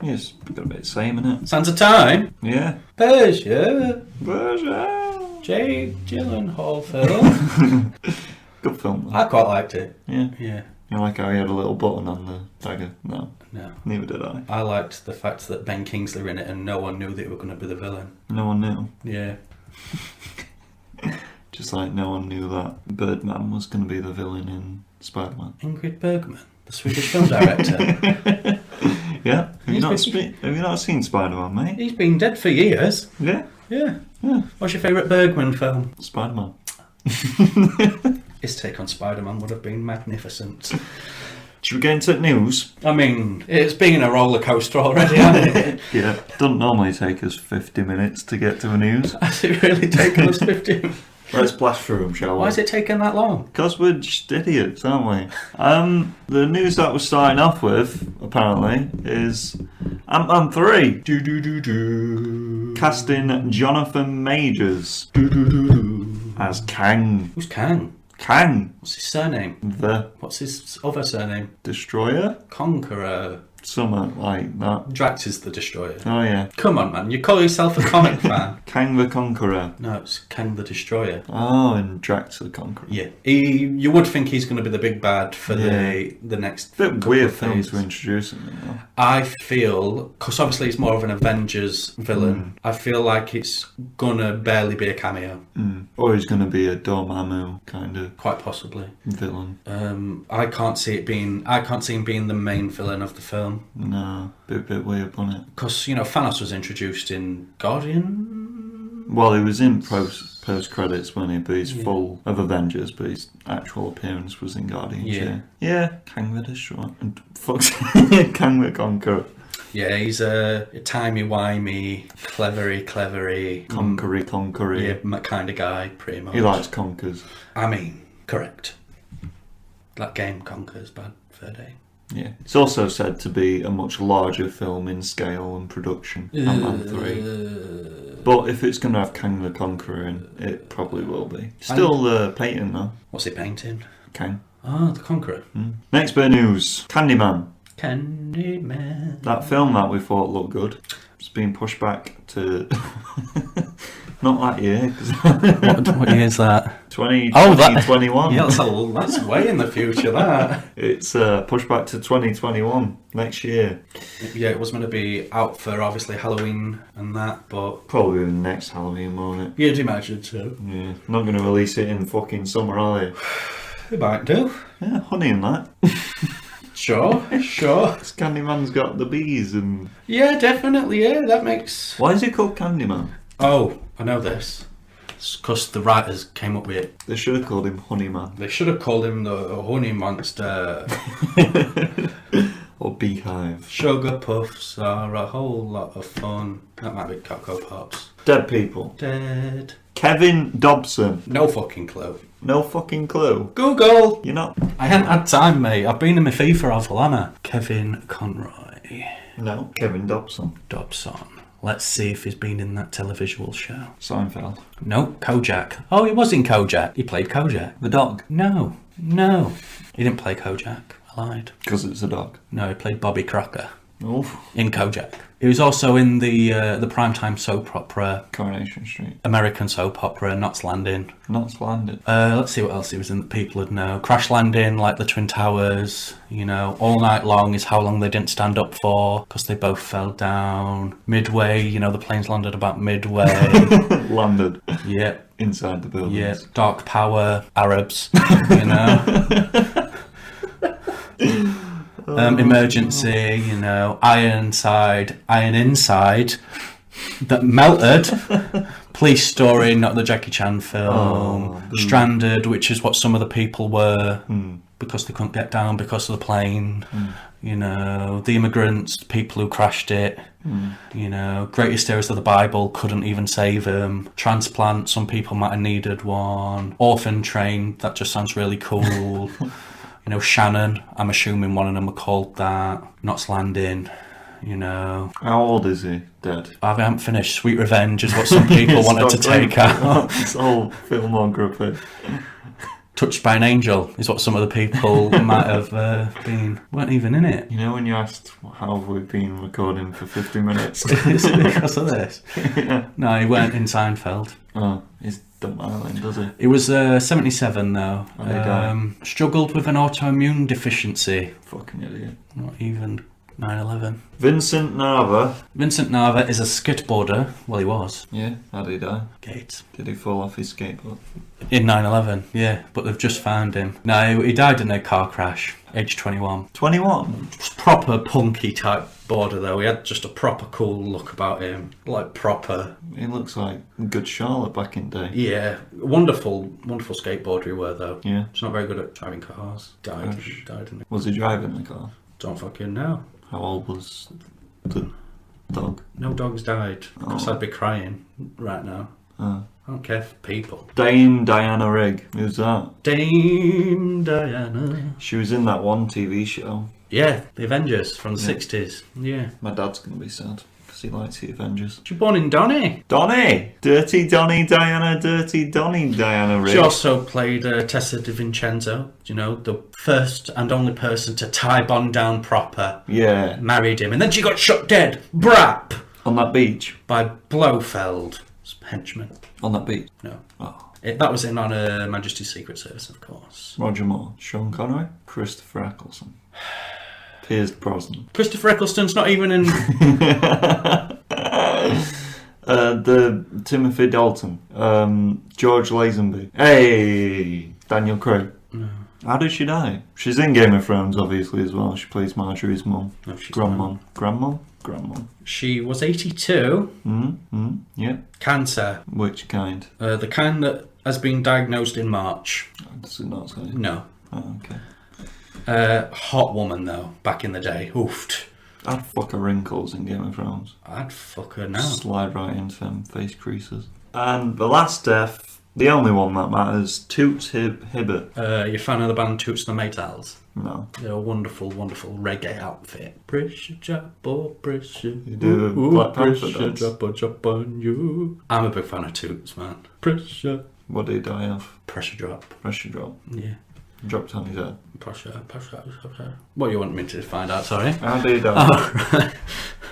Yeah, it's got a bit the same, innit? Sands of Time. Yeah. Persia. Persia. Jake Gyllenhaal film. Good film, though. I quite liked it. Yeah. Yeah. You like how he had a little button on the dagger? No. No. Neither did I. I liked the fact that Ben Kingsley were in it and no one knew that he was going to be the villain. No one knew. Yeah. Just like no one knew that Birdman was going to be the villain in Spider-Man. Ingrid Bergman, the Swedish film director. Yeah. Have you not seen Spider-Man, mate? He's been dead for years. Yeah. Yeah. Yeah. What's your favourite Bergman film? Spider-Man. His take on Spider-Man would have been magnificent. Should we get into news? I mean, it's been a roller coaster already, hasn't it? Yeah. Doesn't normally take us 50 minutes to get to the news. Has it really taken us 15? Let's blast through them, shall we? Why has it taken that long? Because we're just idiots, aren't we? The news that we're starting off with, apparently, is Ant-Man 3. Casting Jonathan Majors as Kang. Who's Kang? Kang. What's his surname? The What's his other surname? Destroyer? Conqueror. Something like that. Drax is the Destroyer. Oh yeah. Come on, man. You call yourself a comic fan? Kang the Conqueror. No, it's Kang the Destroyer. Oh, and Drax the Conqueror. Yeah. You would think he's going to be the big bad for the next... Bit couple weird of film days. to introduce him in, though. I feel, because obviously it's more of an Avengers villain, I feel like it's going to barely be a cameo. Or he's going to be a Dormammu kind of Quite possibly. villain. I can't see him being the main villain of the film. No, bit weird, wasn't it? Because, Thanos was introduced in Guardian. Well, he was in post credits, wasn't he? But he's full of Avengers, but his actual appearance was in Guardians. Yeah. Kang the Destroyer. And fuck's Kang the Conqueror. Yeah, he's a timey-wimey, clevery. Conquery. Yeah, kind of guy, pretty much. He likes conkers. I mean, correct. That game Conquers Bad Fur Day. Yeah. It's also said to be a much larger film in scale and production. Ant-Man 3. But if it's going to have Kang the Conqueror in, it probably will be. Still painting though. What's he painting? Kang. Oh, the Conqueror. Next bit of news. Candyman. Candyman. That film that we thought looked good. It's been pushed back to... Not that year. What year is that? 2021. Yeah, that's way in the future, that. It's pushed back to 2021, next year. Yeah, it was meant to be out for, obviously, Halloween and that, but... Probably the next Halloween, won't it? You'd imagine so. Yeah. Not going to release it in fucking summer, are they? It might do. Yeah, honey and that. Sure. This Candyman's got the bees and... Yeah, definitely, yeah, that makes... Why is it called Candyman? Oh, I know this. It's because the writers came up with it. They should have called him Honeyman. They should have called him the Honey Monster. Or Beehive. Sugar Puffs are a whole lot of fun. That might be Cocoa Pops. Dead people. Dead. Kevin Dobson. No fucking clue. No fucking clue. Google! You're not... I hadn't had time, mate. I've been in my FIFA oval, haven't I? Kevin Conroy. No, Kevin Dobson. Dobson. Let's see if he's been in that televisual show. Seinfeld. No, Kojak. Oh, he was in Kojak. He played Kojak. The dog. No. He didn't play Kojak. I lied. Because it's a dog. No, he played Bobby Crocker Oof. in Kojak. He was also in the primetime soap opera, Coronation Street. American soap opera, Knots Landing. Knots Landing. Let's see what else he was in that people would know. Crash Landing, like the Twin Towers. All Night Long is how long they didn't stand up for because they both fell down. Midway, the planes landed about midway. Landed. Yep. Inside the buildings. Yep. Dark Power, Arabs. Emergency, Iron Inside, that melted. Police Story, not the Jackie Chan film. Stranded, which is what some of the people were because they couldn't get down because of the plane. The Immigrants, people who crashed it. Greatest Heroes of the Bible, couldn't even save him. Transplant, some people might have needed one. Orphan Train, that just sounds really cool. Shannon, I'm assuming one of them were called that. Knots Landing, How old is he? Dead? I haven't finished. Sweet Revenge is what some people wanted to take out. His whole filmography. Touched by an Angel is what some of the people might have weren't even in it. When you asked how have we been recording for 50 minutes? Is it because of this? Yeah. No, he weren't in Seinfeld. Oh, he's don't matter then, does he? He was 77 though. And he died. Struggled with an autoimmune deficiency. Fucking idiot. Not even 9/11. Vincent Nava. Vincent Nava is a skateboarder. Well, he was. Yeah, how did he die? Gates. Did he fall off his skateboard? In 9/11, yeah, but they've just found him. No, he died in a car crash, age 21. 21? Proper punky type boarder though. He had just a proper cool look about him, like proper. He looks like a good Charlotte back in the day. Yeah, wonderful skateboarder he were though. Yeah. He's not very good at driving cars. Died in it. Was he driving the car? Don't fucking know. How old was the dog? No dogs died, because I'd be crying right now. Oh. I don't care for people. Dame Diana Rigg. Who's that? Dame Diana. She was in that one TV show. Yeah, the Avengers from the 60s. Yeah. My dad's going to be sad because he likes the Avengers. She was born in Donny. Donny! Dirty Donny Diana, Dirty Donny Diana Rigg. She also played Tessa DiVincenzo, you know, the first and only person to tie Bond down proper. Yeah. Married him, and then she got shot dead. Brap! On that beach? By Blofeld's henchman. On that beach? No. Oh. That was in on Her Majesty's Secret Service, of course. Roger Moore, Sean Connery, Christopher Eccleston, Piers Brosnan. Christopher Eccleston's not even in... the Timothy Dalton, George Lazenby. Hey, Daniel Craig. No. How did she die? She's in Game of Thrones, obviously, as well. She plays Marjorie's mum. No, she's Grandmum. Grandmum? Grandmum. She was 82. Yeah. Cancer. Which kind? The kind that has been diagnosed in March. Does it not say? No. Oh, okay. Hot woman, though, back in the day. Oofed. I'd fuck her wrinkles in Game of Thrones. I'd fuck her now. Slide right into them face creases. And the last death, the only one that matters, Toots Hibbert. You a fan of the band Toots the Maytals? No. They're a wonderful, wonderful reggae outfit. Pressure drop, oh, pressure. You do a Black Panther dance. Drop on you. I'm a big fan of Toots, man. Pressure. What did he die of? Pressure drop. Pressure drop. Yeah. Dropped on his head. Pressure. What you want me to find out, sorry? How did he die? Oh, right.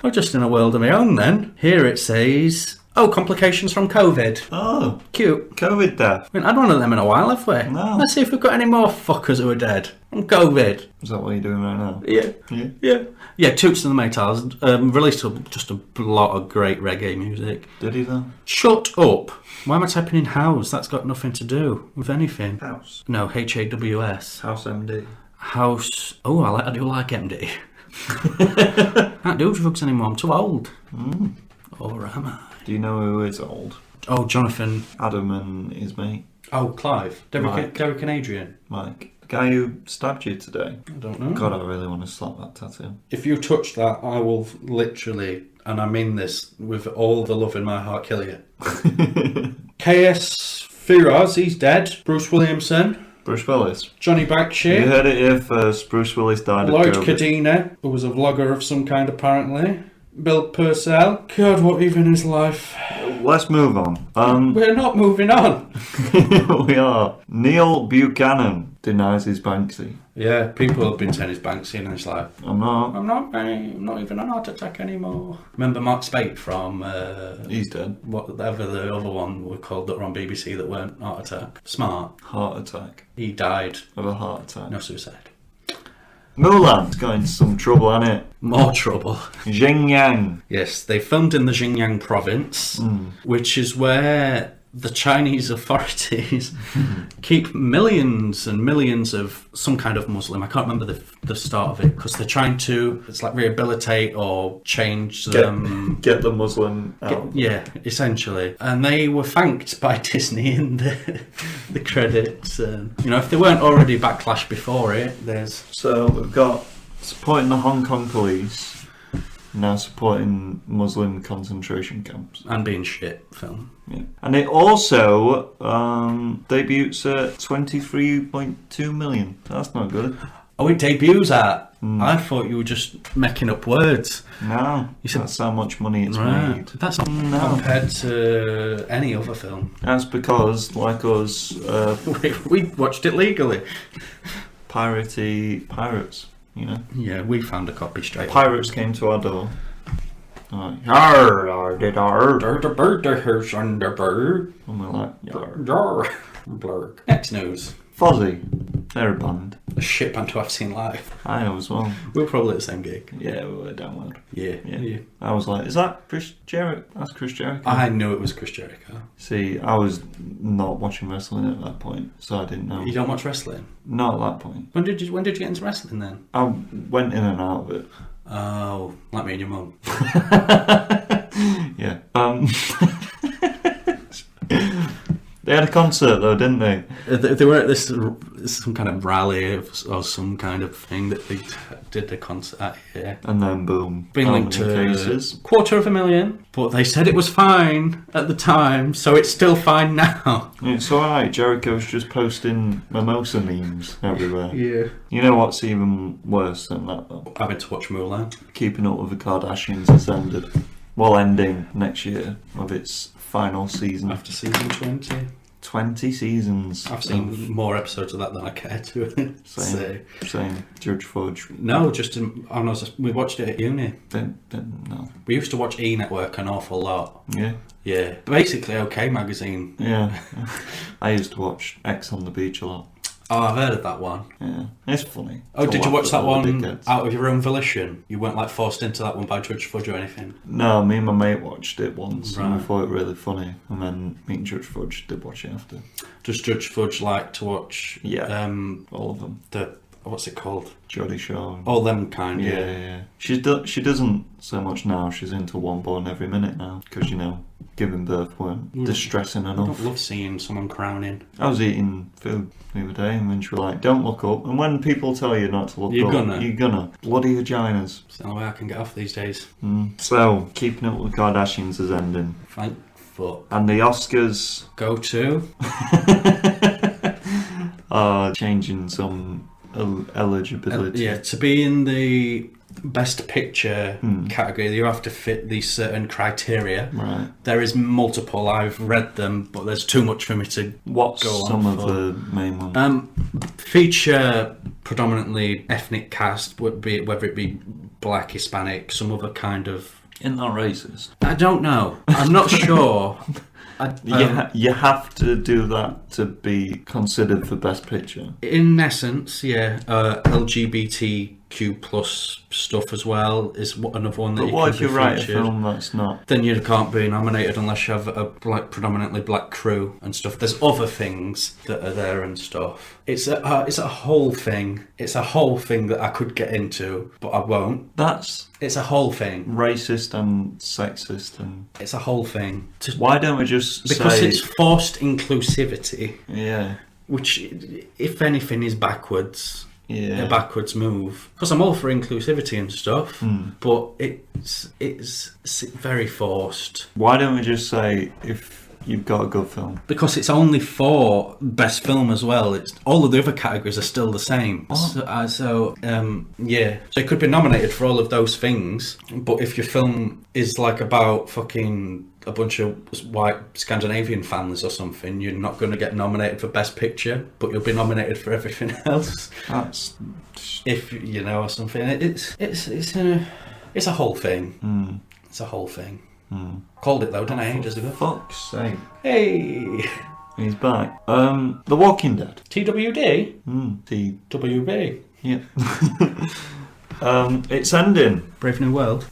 Well, just in a world of my own then. Here it says... Oh, complications from COVID. Oh, Cute. COVID death. We haven't had one of them in a while, have we? No. Let's see if we've got any more fuckers who are dead. From COVID. Is that what you're doing right now? Yeah. Yeah, Toots and the Maytals released just a lot of great reggae music. Did he though? Shut up. Why am I typing in house? That's got nothing to do with anything. House. No, Haws. House MD. House. Oh, I do like MD. Can't do drugs anymore. I'm too old. Or am I? Do you know who is old? Oh, Jonathan. Adam and his mate, Oh, Clive. Mike. Derek and Adrian. Mike. The guy who stabbed you today. I don't know. God, I really want to slap that tattoo. If you touch that, I will literally, and I mean this with all the love in my heart, kill you. KS Firas, he's dead. Bruce Williamson. Bruce Willis. Johnny You Backshit. heard it here first. Bruce Willis died Lloyd of COVID. Cadena, who was a vlogger of some kind apparently. Bill Purcell. God, what even is life? Let's move on. We're not moving on. We are. Neil Buchanan denies his Banksy. Yeah, people have been saying his Banksy and it's like, I'm not. I'm not even an heart attack anymore. Remember Mark Spate from He's dead. whatever the other one were called that were on BBC that weren't heart attack? Smart. Heart attack. He died. Of a heart attack. No suicide. Mulan's got into some trouble, hasn't it? More trouble. Xinjiang. Yes, they filmed in the Xinjiang province, which is where the Chinese authorities keep millions and millions of some kind of Muslim. I can't remember the start of it because they're trying to, it's like rehabilitate or change them. Get the Muslim out. Yeah, essentially. And they were thanked by Disney in the credits. If they weren't already backlash before it, there's... So we've got supporting the Hong Kong police, now supporting Muslim concentration camps. And being shit film. Yeah. And it also debuts at 23.2 million. That's not good. Oh, it debuts at? I thought you were just making up words. No, You said- that's how much money it's Right. made. That's not No. compared to any other film. That's because, like us, We watched it legally. pirates, you know. Yeah, we found a copy straight. Pirates came to our door. Like, "Arr, did arr." And we're like, "Yarr." Next news. Fozzy, they're a band. A shit band who I've seen live. I know as well. We were probably at the same gig. Yeah, we were download. Yeah. I was like, is that Chris Jericho? That's Chris Jericho. I knew it was Chris Jericho. See, I was not watching wrestling at that point, so I didn't know. You don't watch wrestling? Not at that point. When did you get into wrestling then? I went in and out of it. Oh, like me and your mum. Yeah. They had a concert though, didn't they? They were at this some kind of rally or some kind of thing that they did the concert that year. And then boom. Been how linked many to cases? 250,000, but they said it was fine at the time, so it's still fine now. It's alright, Jericho's just posting mimosa memes everywhere. Yeah. You know what's even worse than that though? Having to watch Mulan. Keeping Up with the Kardashians has ended. Well, ending next year of its final season. After season 20. 20 seasons. I've seen more episodes of that than I care to say. Same. Judge Fudge. No, we watched it at uni. No. We used to watch E! Network an awful lot. Yeah. Yeah. Basically, OK Magazine. Yeah. I used to watch X on the Beach a lot. Oh, I've heard of that one. Yeah. It's funny. Oh, did you watch that all the one dickheads. out of your own volition? You weren't like forced into that one by Judge Fudge or anything? No, me and my mate watched it once and we Right. thought it really funny. And then me and Judge Fudge did watch it after. Does Judge Fudge like to watch All of them. what's it called? Geordie Shore. All them kind, Yeah. She doesn't so much now. She's into One Born Every Minute now. Because, giving birth weren't distressing I enough. don't love seeing someone crowning. I was eating food the other day and when she was like, don't look up. And when people tell you not to look You're up, gonna. you're gonna. Bloody vaginas. It's the only way I can get off these days. So, Keeping Up with the Kardashians is ending. Thank fuck. And the Oscars Go to? are changing some eligibility. Yeah, to be in the Best Picture category, you have to fit these certain criteria. Right. There is multiple, I've read them, but there's too much for me to What's go on some of for. the main ones? Feature predominantly ethnic cast, whether it be black, Hispanic, some other kind of... Isn't that racist? I don't know. I'm not sure. You have to do that to be considered for Best Picture. In essence, yeah. LGBTQ plus stuff as well is another one that But you what can if you be write a featured. film that's not? Then you can't be nominated unless you have a predominantly black crew and stuff. There's other things that are there and stuff. It's a whole thing. It's a whole thing that I could get into, but I won't. That's It's a whole thing. racist and sexist and... It's a whole thing. Why don't we just Because say... it's forced inclusivity, Yeah. which, if anything, is backwards. Yeah. A backwards move. Because I'm all for inclusivity and stuff, but it's very forced. Why don't we just say if you've got a good film? Because it's only for best film as well. It's all of the other categories are still the same. Oh. So it could be nominated for all of those things. But if your film is like about fucking a bunch of white Scandinavian fans or something, you're not going to get nominated for best picture, but you'll be nominated for everything else. That's... If or something. It's a whole thing. It's a whole thing. Called it though, didn't I? Ages ago. Fuck's sake. Hey, He's back. The Walking Dead. TWD, The... WB, Yeah. It's ending. Brave New World.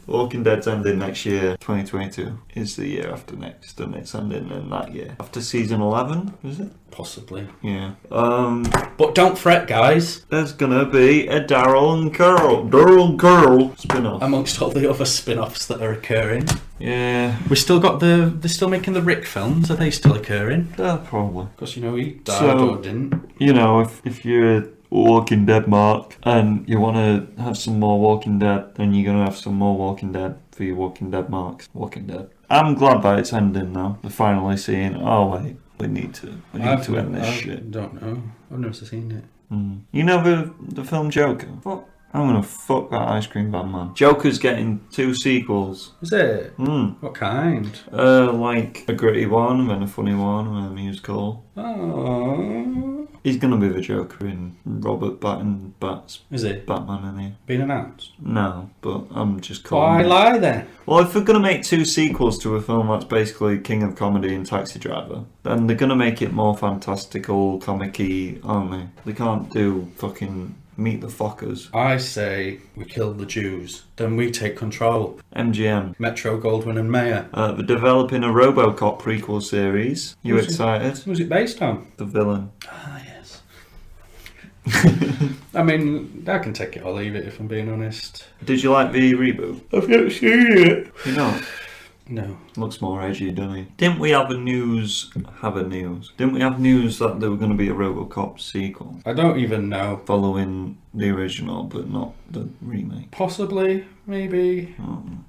Walking Dead's ending next year. 2022 is the year after next, and it's ending in that year. After season 11, is it? Possibly. Yeah. But don't fret, guys. There's gonna be a Daryl and Carl spin-off. Amongst all the other spin-offs that are occurring, Yeah. we still got they're still making the Rick films. Are they still occurring? Yeah, probably. Because he died So- or didn't. If you're a Walking Dead mark and you want to have some more Walking Dead, then you're gonna have some more Walking Dead for your Walking Dead marks. Walking Dead. I'm glad that it's ending though. They're finally seeing. Oh wait, we need to end this shit. Don't know. I've never seen it. You know the film Joker? Fuck. I'm gonna fuck that ice cream van, man. Joker's getting 2 sequels. Is it? What kind? Like a gritty one, and then a funny one, and then a musical. Oh, He's gonna be the Joker in Robert Pattinson's is it Batman, isn't he? been announced? No, but I'm just Why calling it. lie then? Well, if they're gonna make 2 sequels to a film that's basically King of Comedy and Taxi Driver, then they're gonna make it more fantastical, comic-y, aren't they? They can't do fucking Meet the Fockers. I say we kill the Jews, then we take control. MGM. Metro Goldwyn and Mayer. They're developing a RoboCop prequel series. You Who's it? excited? Who's it based on? The villain. Ah, yes. I mean, I can take it or leave it if I'm being honest. Did you like the reboot? I've not seen it. You know, No. Looks more edgy, doesn't he? Didn't we have news? Didn't we have news that there were going to be a RoboCop sequel I don't even know. following the original, but not the remake? Possibly, maybe.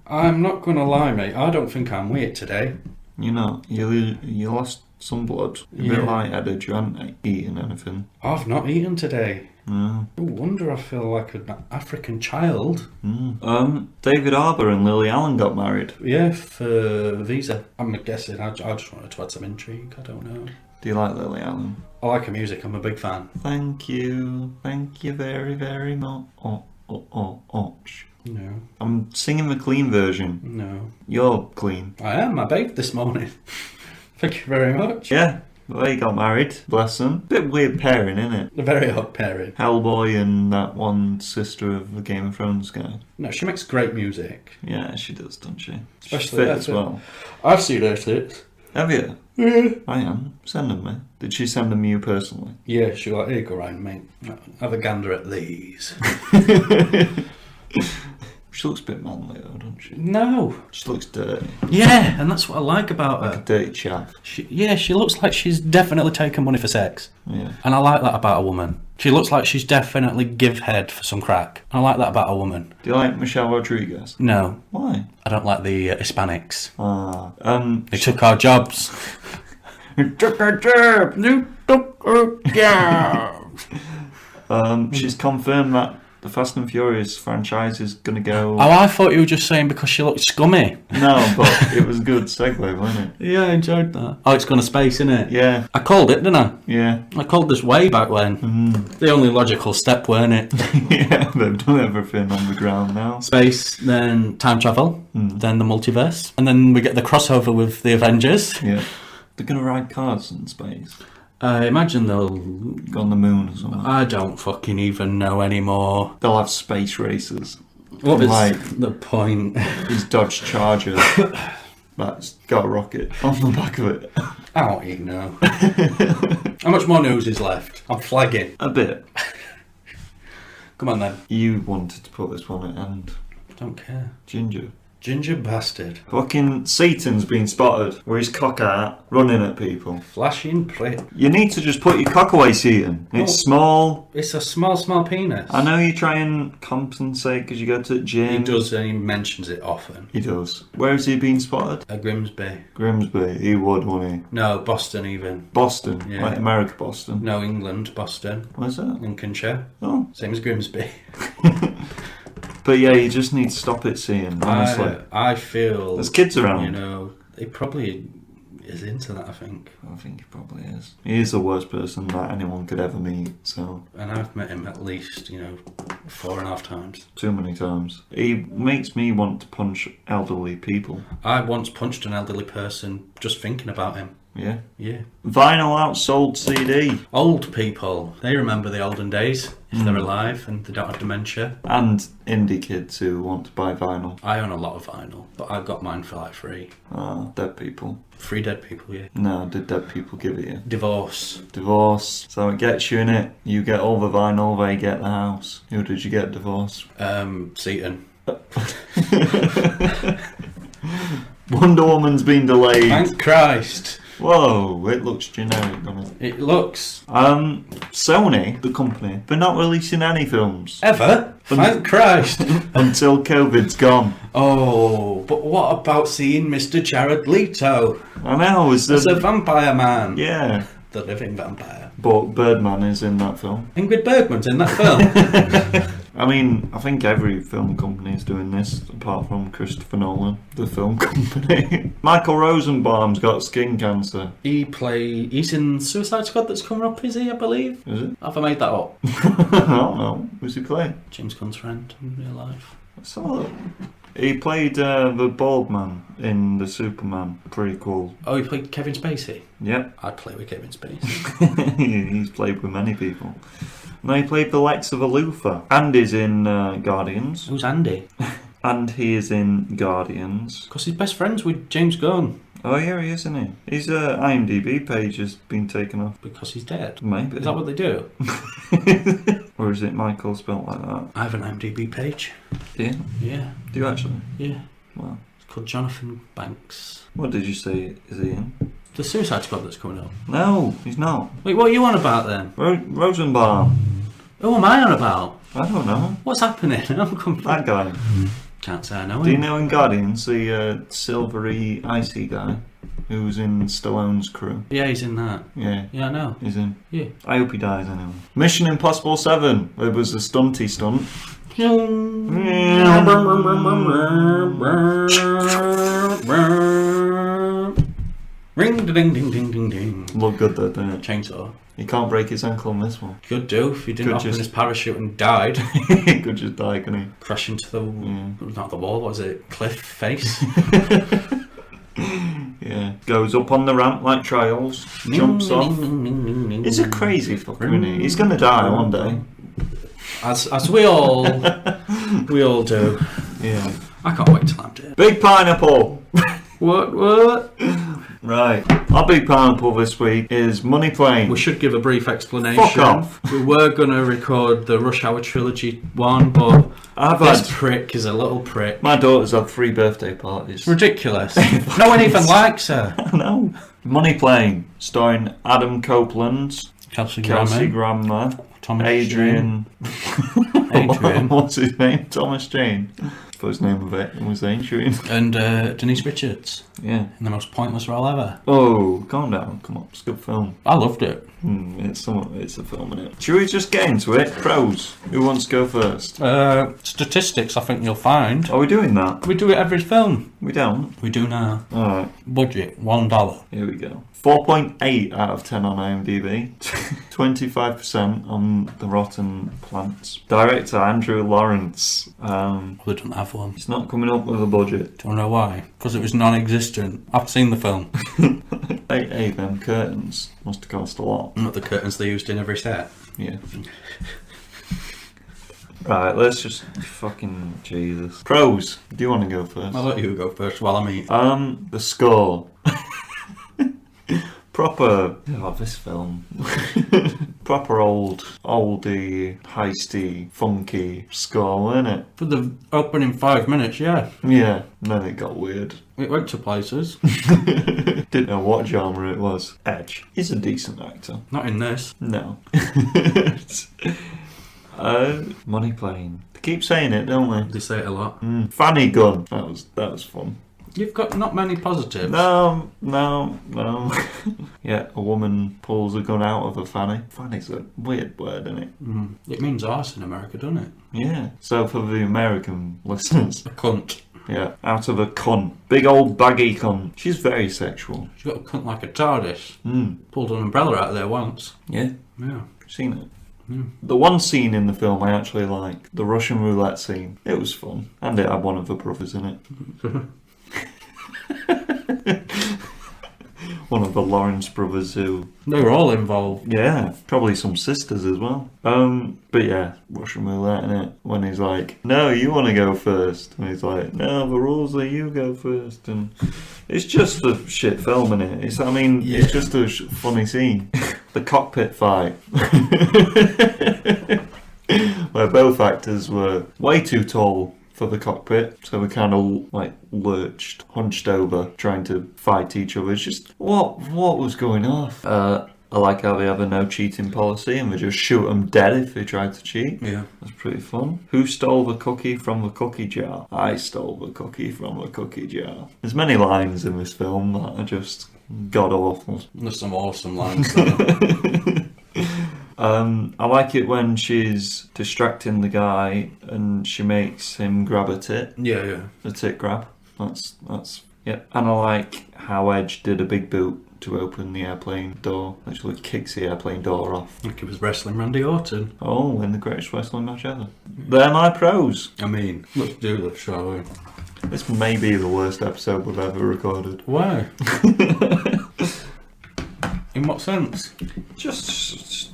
I'm not going to lie, mate. I don't think I'm weird today. You know, you lost some blood. You're a bit Yeah. lightheaded. You hadn't eaten anything. I've not eaten today. No. No wonder I feel like an African child. David Harbour and Lily Allen got married. Yeah, for Visa. I'm guessing. I just wanted to add some intrigue. I don't know. Do you like Lily Allen? I like her music. I'm a big fan. Thank you very, very much. No. I'm singing the clean version. No. You're clean. I am. I bathed this morning. Thank you very much. Yeah, well, he got married. Bless them. Bit weird pairing, innit? A very hot pairing. Hellboy and that one sister of the Game of Thrones guy. No, she makes great music. Yeah, she does, doesn't she? Especially She's fit that as bit. well. I've seen her tits. Have you? Yeah. I am. Send them me. Did she send them you personally? Yeah, she's like, here you go round, mate. Have a gander at these. She looks a bit manly though, doesn't she? No. She looks dirty. Yeah, and that's what I like about Like a her. dirty chav. She looks like she's definitely taken money for sex. Yeah. And I like that about a woman. She looks like she's definitely give head for some crack. I like that about a woman. Do you like Michelle Rodriguez? No, Why? I don't like the Hispanics. They They took our jobs. took her job. You took our jobs. She's confirmed that the Fast and Furious franchise is gonna go. Oh, I thought you were just saying because she looked scummy. No, but it was a good segue, wasn't it? Yeah, I enjoyed that. Oh, it's gone to space, innit? Yeah, I called it, didn't I? yeah, I called this way back when. The only logical step, weren't it? yeah. They've done everything on the ground now. Space, then time travel, then the multiverse, and then we get the crossover with the Avengers. Yeah, they're gonna ride cars in space. I imagine they'll... Go on the moon or something. I don't fucking even know anymore. They'll have space races. What is Like the point? these Dodge Chargers that's got a rocket on the back of it. I don't even know. How much more news is left? I'm flagging. A bit. Come on then. You wanted to put this one at end. Don't care. Ginger. Ginger bastard. Fucking Satan's been spotted with his cock out, running at people. Flashing prick. You need to just put your cock away, Satan. It's Oh. small. It's a small penis. I know you try and compensate because you go to the gym. He does, and he mentions it often. He does. Where has he been spotted? At Grimsby. Grimsby. He would, wouldn't he? No, Boston even. Boston. Yeah. Like America, Boston. No, England, Boston. Where's that? Lincolnshire. Oh. Same as Grimsby. But yeah, you just need to stop it, Satan. Honestly. I feel... There's kids around. You know, he probably is into that, I think. I think he probably is. He is the worst person that anyone could ever meet, so... And I've met him at least, 4.5 times. Too many times. He makes me want to punch elderly people. I once punched an elderly person just thinking about him. Yeah. Yeah. Vinyl outsold CD. Old people, they remember the olden days, if they're alive and they don't have dementia. And indie kids who want to buy vinyl. I own a lot of vinyl, but I got mine for like free. Dead people. Free dead people, yeah. No, did dead people give it you? Divorce. Divorce. So it gets you in it. You get all the vinyl, they get the house. Who did you get divorced? Seaton. Wonder Woman's been delayed. Thank Christ. Whoa, it looks generic, doesn't it? It looks... Sony, the company, they're not releasing any films Ever? Thank Christ. until COVID's gone. Oh, but what about seeing Mr. Jared Leto I know, as a vampire man? yeah. The living vampire. But Birdman is in that film. Ingrid Bergman's in that film. I mean, I think every film company is doing this, apart from Christopher Nolan, the film company. Michael Rosenbaum's got skin cancer. He's in Suicide Squad that's coming up, is he, I believe? Is it? Have I made that up? I don't know. Who's he playing? James Gunn's friend in real life. Let's have a look. He played the bald man in the Superman prequel. Oh, he played Kevin Spacey? Yep. I'd play with Kevin Spacey. He's played with many people. No, he played the Lex of Luthor. And he's in Guardians. Who's Andy? And he is in Guardians. Because he's best friends with James Gunn. Oh yeah, he is, isn't he? His IMDb page has been taken off. Because he's dead. Maybe. Is that what they do? Or is it Michael spelt like that? I have an IMDb page. Do you? Yeah. Do you actually? Yeah. Well, called Jonathan Banks. What did you say? Is he in? The Suicide Squad that's coming up. No, he's not. Wait, what are you on about then? Rosenbaum. Who am I on about? I don't know. What's happening? I'm confused. That guy. Can't say I know him. Do you know in Guardians the silvery, icy guy who was in Stallone's crew? Yeah, he's in that. Yeah. Yeah, I know. He's in. Yeah. I hope he dies anyway. Mission Impossible 7. It was a stunty stunt. Ring ding ding ding ding ding. Look good though, didn't it? Chainsaw. You can't break his ankle on this one. Could do if he didn't Could open just- his parachute and died. He could just die, couldn't he? Crash into the not the wall, what was it? Cliff face. Yeah. Goes up on the ramp like Trials. Jumps off. He's a crazy fucker, isn't he? He's gonna die one day. As we all do. Yeah. I can't wait till I'm dead. Big Pineapple! What? Right. Our Big Pineapple this week is Money Plane. We should give a brief explanation. Fuck off. We were going to record the Rush Hour Trilogy one, but this had... prick is a little prick. My daughter's had 3 birthday parties. It's ridiculous. No one even likes her. No. Money Plane, starring Adam Copeland, Kelsey Grammer, Thomas Adrian. Adrian. What's his name? Thomas Jane. First name of it was Adrian. And Denise Richards. Yeah. In the most pointless role ever. Oh, calm down. Come on. It's a good film. I loved it. It's a film, innit? Should we just get into it? Pros. Who wants to go first? Statistics, I think you'll find. Are we doing that? We do it every film. We don't? We do now. Alright. Budget, $1. Here we go. 4.8 out of 10 on IMDb. 25% on the Rotten Plants. Director Andrew Lawrence. We don't have one. It's not coming up with a budget. Don't know why. Because it was non-existent. I've seen the film. Hey, them curtains must have cost a lot. Not the curtains they used in every set. Yeah. Right, let's just fucking Jesus. Pros. Do you want to go first? I'll let you go first while I eat. The score. Proper. Oh, this film. Proper oldie, heisty, funky score, wasn't it? For the opening 5 minutes, yeah. Yeah. And then it got weird. It went to places. Didn't know what genre it was. Edge. He's a decent actor. Not in this. No. Money Plane. They keep saying it, don't they? They say it a lot. Fanny gun. That was fun. You've got not many positives. No. Yeah, a woman pulls a gun out of a fanny. Fanny's a weird word, isn't it? It means arse in America, doesn't it? Yeah. So for the American listeners, A cunt. yeah, out of a cunt. Big old baggy cunt. She's very sexual. She's got a cunt like a TARDIS. Pulled an umbrella out of there once. Yeah. Yeah. Seen it. The one scene in the film I actually like, the Russian roulette scene. It was fun. And it had one of the brothers in it. One of the Lawrence brothers who... They were all involved. Yeah, probably some sisters as well. But yeah, Russian roulette in it. When he's like, no, you want to go first. And he's like, no, the rules are you go first. And it's just a shit film, innit? It's just a funny scene. The cockpit fight. Where both actors were way too tall for the cockpit, so we kind of like lurched, hunched over, trying to fight each other. It's just what was going off? I like how they have a no cheating policy and they just shoot them dead if they try to cheat. Yeah. That's pretty fun. Who stole the cookie from the cookie jar? I stole the cookie from the cookie jar. There's many lines in this film that are just god awful. There's some awesome lines there. I like it when she's distracting the guy and she makes him grab a tit. Yeah. The tit grab. That's yep. And I like how Edge did a big boot to open the airplane door. Literally kicks the airplane door off. Like he was wrestling Randy Orton. Oh, in the greatest wrestling match ever. They're my pros. I mean, let's do this, shall we? This may be the worst episode we've ever recorded. Why? In what sense? Just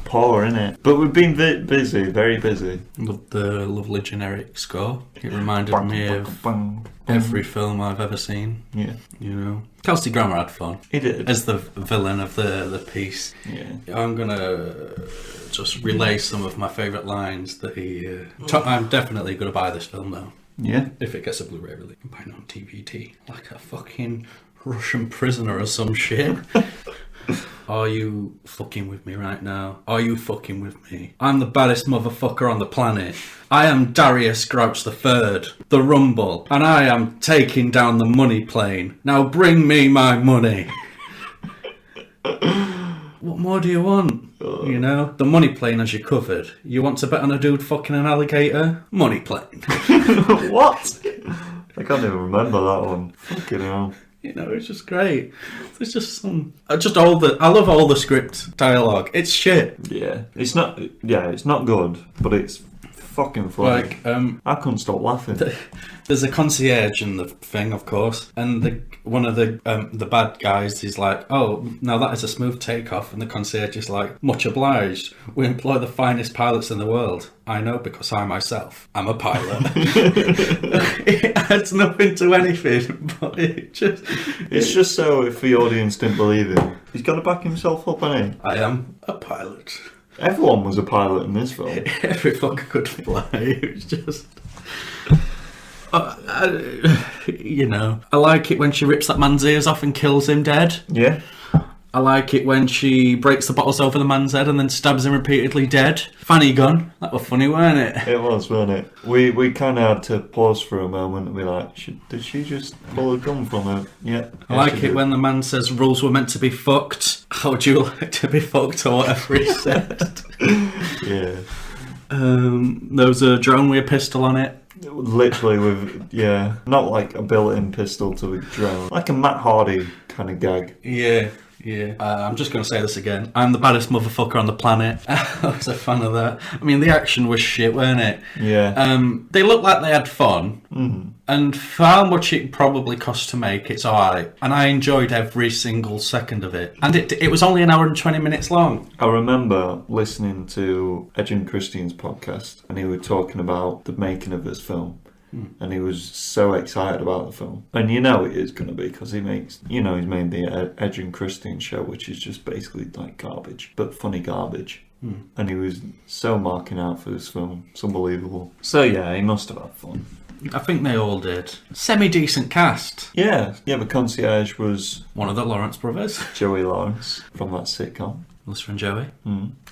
poor, innit? But we've been busy, very busy. Loved the lovely generic score. It reminded me of every film I've ever seen. Yeah. You know. Kelsey Grammer had fun. He did. As the villain of the piece. Yeah. I'm gonna just relay some of my favourite lines that he... I'm definitely gonna buy this film though. Yeah. If it gets a Blu-ray release, you can buy it on DVD. Like a fucking Russian prisoner or some shit. Are you fucking with me right now? Are you fucking with me? I'm the baddest motherfucker on the planet. I am Darius Grouch III, the Rumble, and I am taking down the money plane. Now bring me my money. What more do you want? You know, the money plane has you covered. You want to bet on a dude fucking an alligator? Money plane. What? I can't even remember that one. Fucking hell. You know, it's just great. There's just some... I love all the script dialogue. It's shit. Yeah. It's not good, but it's fucking funny. Like, I couldn't stop laughing. There's a concierge in the thing, of course, and one of the bad guys is like, "Oh, now that is a smooth takeoff," and the concierge is like, "Much obliged. We employ the finest pilots in the world. I know because I myself am a pilot." It adds nothing to anything, but It's just so if the audience didn't believe him, he's got to back himself up, hasn't he? I am a pilot. Everyone was a pilot in this film. Every fucker could fly. It was just... you know, I like it when she rips that man's ears off and kills him dead. Yeah. I like it when she breaks the bottles over the man's head and then stabs him repeatedly dead. Fanny gun. That was funny, weren't it? It was, wasn't it? We kind of had to pause for a moment and be like, did she just pull a gun from her? Yeah. I like it when the man says rules were meant to be fucked. How would you like to be fucked, or whatever he said? Yeah. There was a drone with a pistol on it. Literally with, not like a built-in pistol to a drone. Like a Matt Hardy kind of gag. Yeah. I'm just going to say this again. I'm the baddest motherfucker on the planet. I was a fan of that. I mean, the action was shit, weren't it? Yeah. They looked like they had fun. Mm-hmm. And for how much it probably cost to make, it's alright. And I enjoyed every single second of it. And it was only an hour and 20 minutes long. I remember listening to Edge and Christian's podcast, and he was talking about the making of this film. And he was so excited about the film. And you know it is going to be, because he makes, he's made the Edge and Christian show, which is just basically like garbage, but funny garbage. And he was so marking out for this film. It's unbelievable. So yeah, he must have had fun. I think they all did. Semi-decent cast. Yeah, the concierge was one of the Lawrence brothers. Joey Lawrence from that sitcom. Melissa and Joey,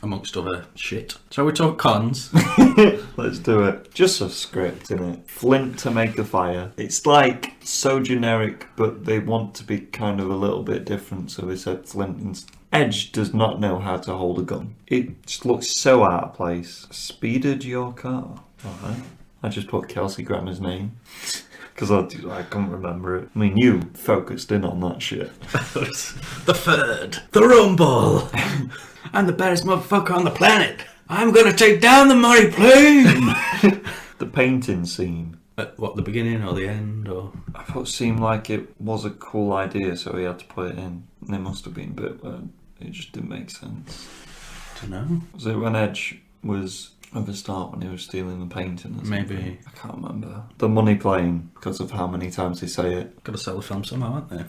amongst other shit. Shall we talk cons? Let's do it. Just a script, innit? Flint to make a fire. It's like so generic, but they want to be kind of a little bit different, so they said Flint and Edge does not know how to hold a gun. It just looks so out of place. Speeded your car. Alright. I just put Kelsey Grammer's name. Because I couldn't remember it. I mean, you focused in on that shit. The third. The Rumble. I'm the baddest motherfucker on the planet. I'm going to take down the money plane. The painting scene. What, the beginning or the end? Or I thought it seemed like it was a cool idea, so he had to put it in. And it must have been a bit weird. It just didn't make sense. Don't know. Was it when Edge was... at the start when he was stealing the painting or something? Maybe. I can't remember. The money plane, because of how many times they say it. Got to sell the film somehow, aren't they?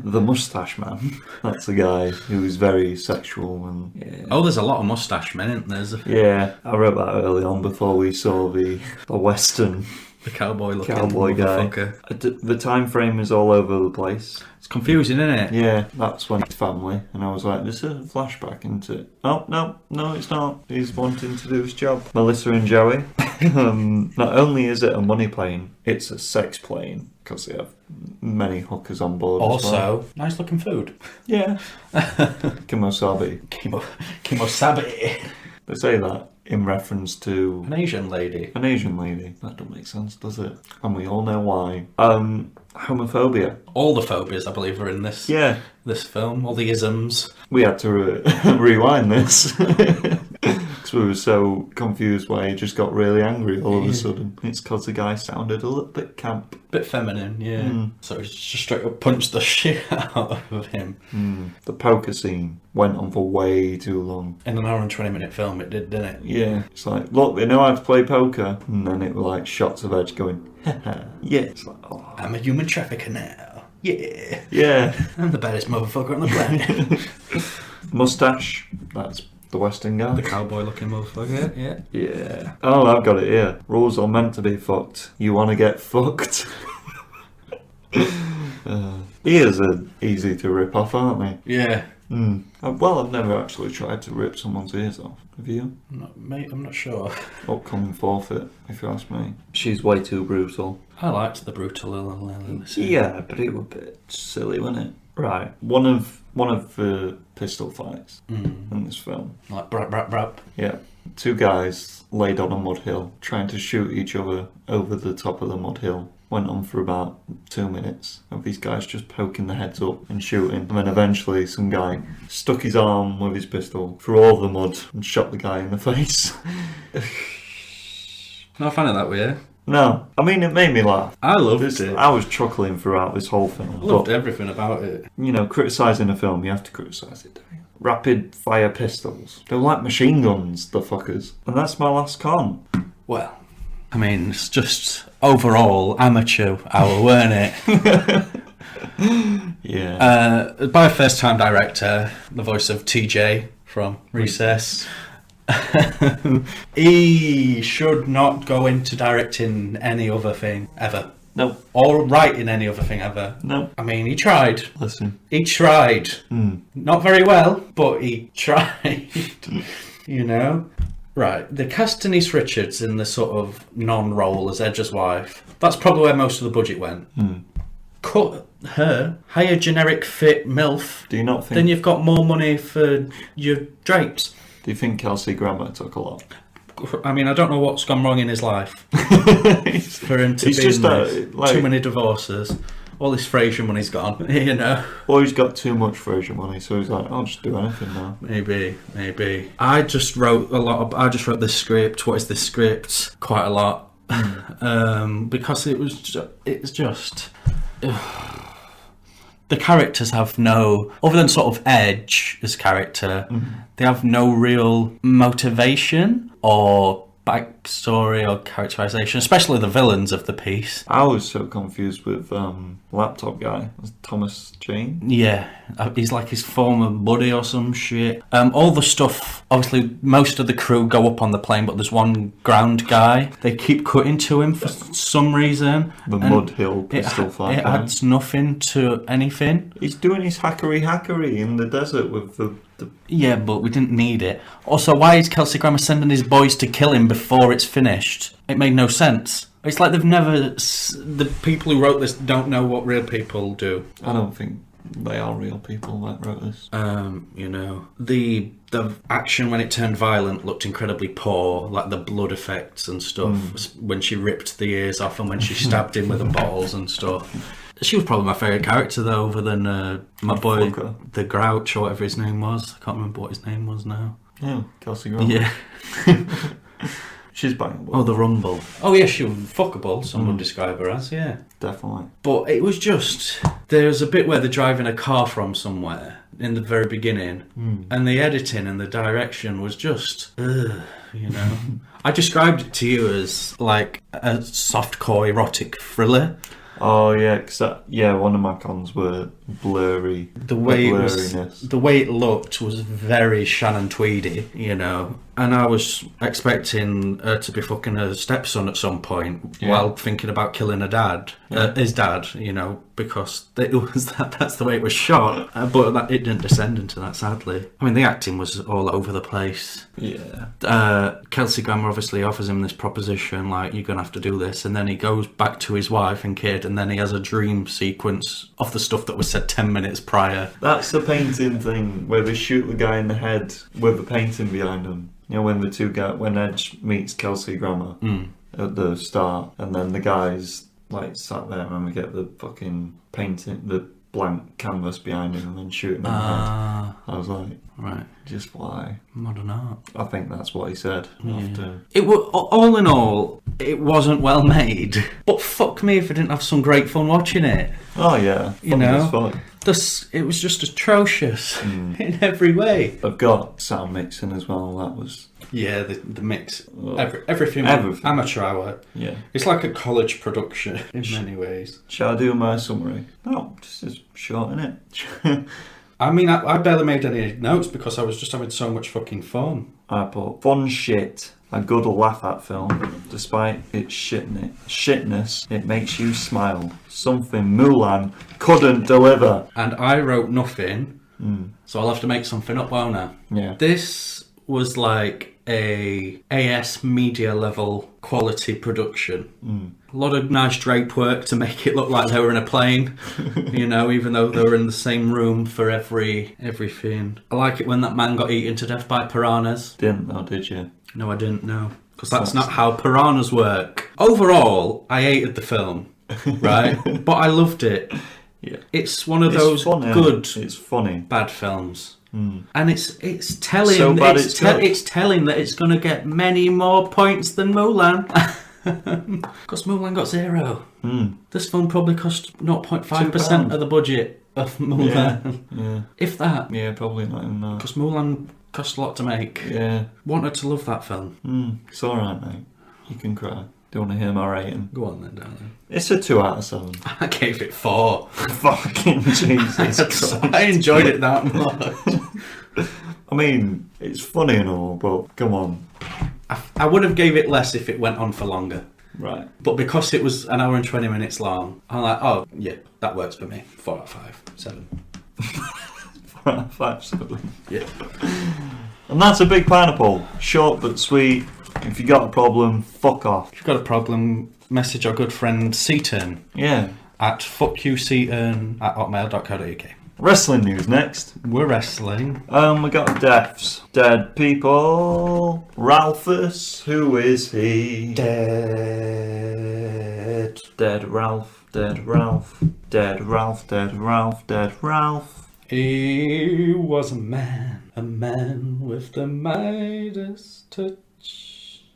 The moustache man. That's the guy who was very sexual and... Yeah. Oh, there's a lot of moustache men, isn't there? Yeah, I wrote that early on before we saw the Western... The cowboy-looking cowboy guy. motherfucker. The time frame is all over the place. It's confusing, isn't it? Yeah, that's when it's family, and I was like, this is a flashback into it. Oh, no, it's not. He's wanting to do his job. Melissa and Joey. Not only is it a money plane, it's a sex plane, because they have many hookers on board. Also, nice looking food. Yeah. Kimosabi. Kimosabi. They say that in reference to An Asian lady. An Asian lady. That don't make sense, does it? And we all know why. Homophobia. All the phobias, I believe, are in this. Yeah. This film. All the isms. We had to rewind this. Because we were so confused why he just got really angry all of a sudden. It's because the guy sounded a little bit camp. Bit feminine, yeah. So he just straight up punched the shit out of him. The poker scene went on for way too long. In an hour and 20-minute film, it did, didn't it? Yeah. It's like, look, they know how to play poker. And then it was like shots of Edge going, haha, yeah. It's like, oh. I'm a human trafficker now. Yeah. Yeah. I'm the baddest motherfucker on the planet. Mustache, that's The Western guy. The cowboy-looking motherfucker. Yeah. Yeah. Oh, I've got it here. Rules are meant to be fucked. You want to get fucked? Ears are easy to rip off, aren't they? Yeah. Well, I've never actually tried to rip someone's ears off. Have you? Mate, I'm not sure. Upcoming forfeit, if you ask me. She's way too brutal. I liked the brutal little. Yeah, but it was a bit silly, wasn't it? Right. One of the pistol fights in this film. Like brap brap brap. Yeah. Two guys laid on a mud hill trying to shoot each other over the top of the mud hill. Went on for about 2 minutes of these guys just poking their heads up and shooting. And then eventually some guy stuck his arm with his pistol through all the mud and shot the guy in the face. No, I find it that weird. No, I mean, it made me laugh. I loved it. I was chuckling throughout this whole film. I loved everything about it. You know, criticising a film, you have to criticise it, don't you? Rapid fire pistols. They're like machine guns, the fuckers. And that's my last con. Well, I mean, it's just overall amateur hour, weren't it? Yeah. By a first-time director, the voice of TJ from Recess. He should not go into directing any other thing ever. No. Or writing any other thing ever. No. I mean, he tried. Listen. He tried. Not very well, but he tried. You know? Right, the cast Denise Richards in the sort of non-role as Edge's wife, that's probably where most of the budget went. Cut her, hire generic fit MILF, Do you not think... then you've got more money for your drapes. Do you think Kelsey Grammer took a lot? I mean, I don't know what's gone wrong in his life for him to He's be just in this. like- Too many divorces. All this Frasier money's gone, you know. Or he's got too much Frasier money, so he's like, I'll just do anything now. Maybe. I just wrote the script. What is this script? Quite a lot. Because it's just the characters have no, other than sort of Edge as character, they have no real motivation or backstory or characterization, especially the villains of the piece. I was so confused with Laptop Guy. Thomas Jane? Yeah, he's like his former buddy or some shit. All the stuff, obviously most of the crew go up on the plane, but there's one ground guy. They keep cutting to him for some reason. The Mud Hill pistol fight. It adds nothing to anything. He's doing his hackery in the desert with the... Yeah, but we didn't need it. Also, why is Kelsey Grammer sending his boys to kill him before it's finished? It made no sense. It's like they've never... The people who wrote this don't know what real people do. I don't think they are real people that wrote this. You know, the action when it turned violent looked incredibly poor, like the blood effects and stuff, when she ripped the ears off and when she stabbed him with the bottles and stuff. She was probably my favourite character, though, other than my boy, the Grouch, or whatever his name was. I can't remember what his name was now. Yeah, Kelsey Grammer. Yeah. She's bangable. Oh, the Rumble. Oh, yeah, she was fuckable, some would describe her as, yeah. Definitely. But it was just... There's a bit where they're driving a car from somewhere in the very beginning, and the editing and the direction was just... you know? I described it to you as, like, a softcore erotic thriller. Oh yeah, because one of my cons were blurry. The way blurriness. the way it looked was very Shannon Tweedy, you know. And I was expecting her to be fucking her stepson at some point while thinking about killing her dad, his dad, you know, because it was that's the way it was shot. But it didn't descend into that, sadly. I mean, the acting was all over the place. Yeah. Kelsey Grammer obviously offers him this proposition, like, you're going to have to do this. And then he goes back to his wife and kid, and then he has a dream sequence of the stuff that was said 10 minutes prior. That's the painting thing, where they shoot the guy in the head with the painting behind him. You know, when Edge meets Kelsey Grammer at the start, and then the guy's like sat there and we get the fucking painting, the blank canvas behind him, and then shoot him in the head. I was like, right, just why? Modern art. I think that's what he said after. It was, all in all, it wasn't well made. But fuck me if I didn't have some great fun watching it. Oh yeah, you know. Fun. It was just atrocious in every way. I've got sound mixing as well. That was the mix. Everything. Amateur hour. Yeah, it's like a college production in many ways. Shall I do my summary? No, just as short, innit? I mean, I barely made any notes because I was just having so much fucking fun. I put fun shit. A good laugh at film. Despite its shitness, it makes you smile. Something Mulan couldn't deliver. And I wrote nothing, so I'll have to make something up, won't I? Yeah. This was like a AS media level quality production. A lot of nice drape work to make it look like they were in a plane, you know, even though they were in the same room for everything. I like it when that man got eaten to death by piranhas. Didn't though, did you? No, I didn't know. Because that's not how piranhas work. Overall, I hated the film, right? But I loved it. Yeah. It's one of those funny, good, it's funny, bad films. And it's telling, So bad it's good. it's telling that it's going to get many more points than Mulan. Because Mulan got 0. This film probably cost 0.5% of the budget of Mulan. Yeah. If that. Yeah, probably not even that. Because Mulan cost a lot to make. Yeah. Wanted to love that film. It's alright, mate. You can cry. Do you want to hear my rating? Go on then, darling. It's a 2 out of 7. I gave it 4. Fucking Jesus Christ. I enjoyed it that much. I mean, it's funny and all, but come on. I would have gave it less if it went on for longer. Right. But because it was an hour and 20 minutes long, I'm like, oh, yeah, that works for me. 4 out of 5. 7. 4 out of 5, 7. Yeah. And that's a big pineapple. Short but sweet. If you got a problem, fuck off. If you've got a problem, message our good friend Seaton Yeah. at fuckyouseaton@hotmail.co.uk. Wrestling news next. We're wrestling. We got deaths. Dead people. Ralphus. Who is he? Dead. Dead Ralph. Dead Ralph. Dead Ralph. Dead Ralph. Dead Ralph. He was a man with the Midas touch.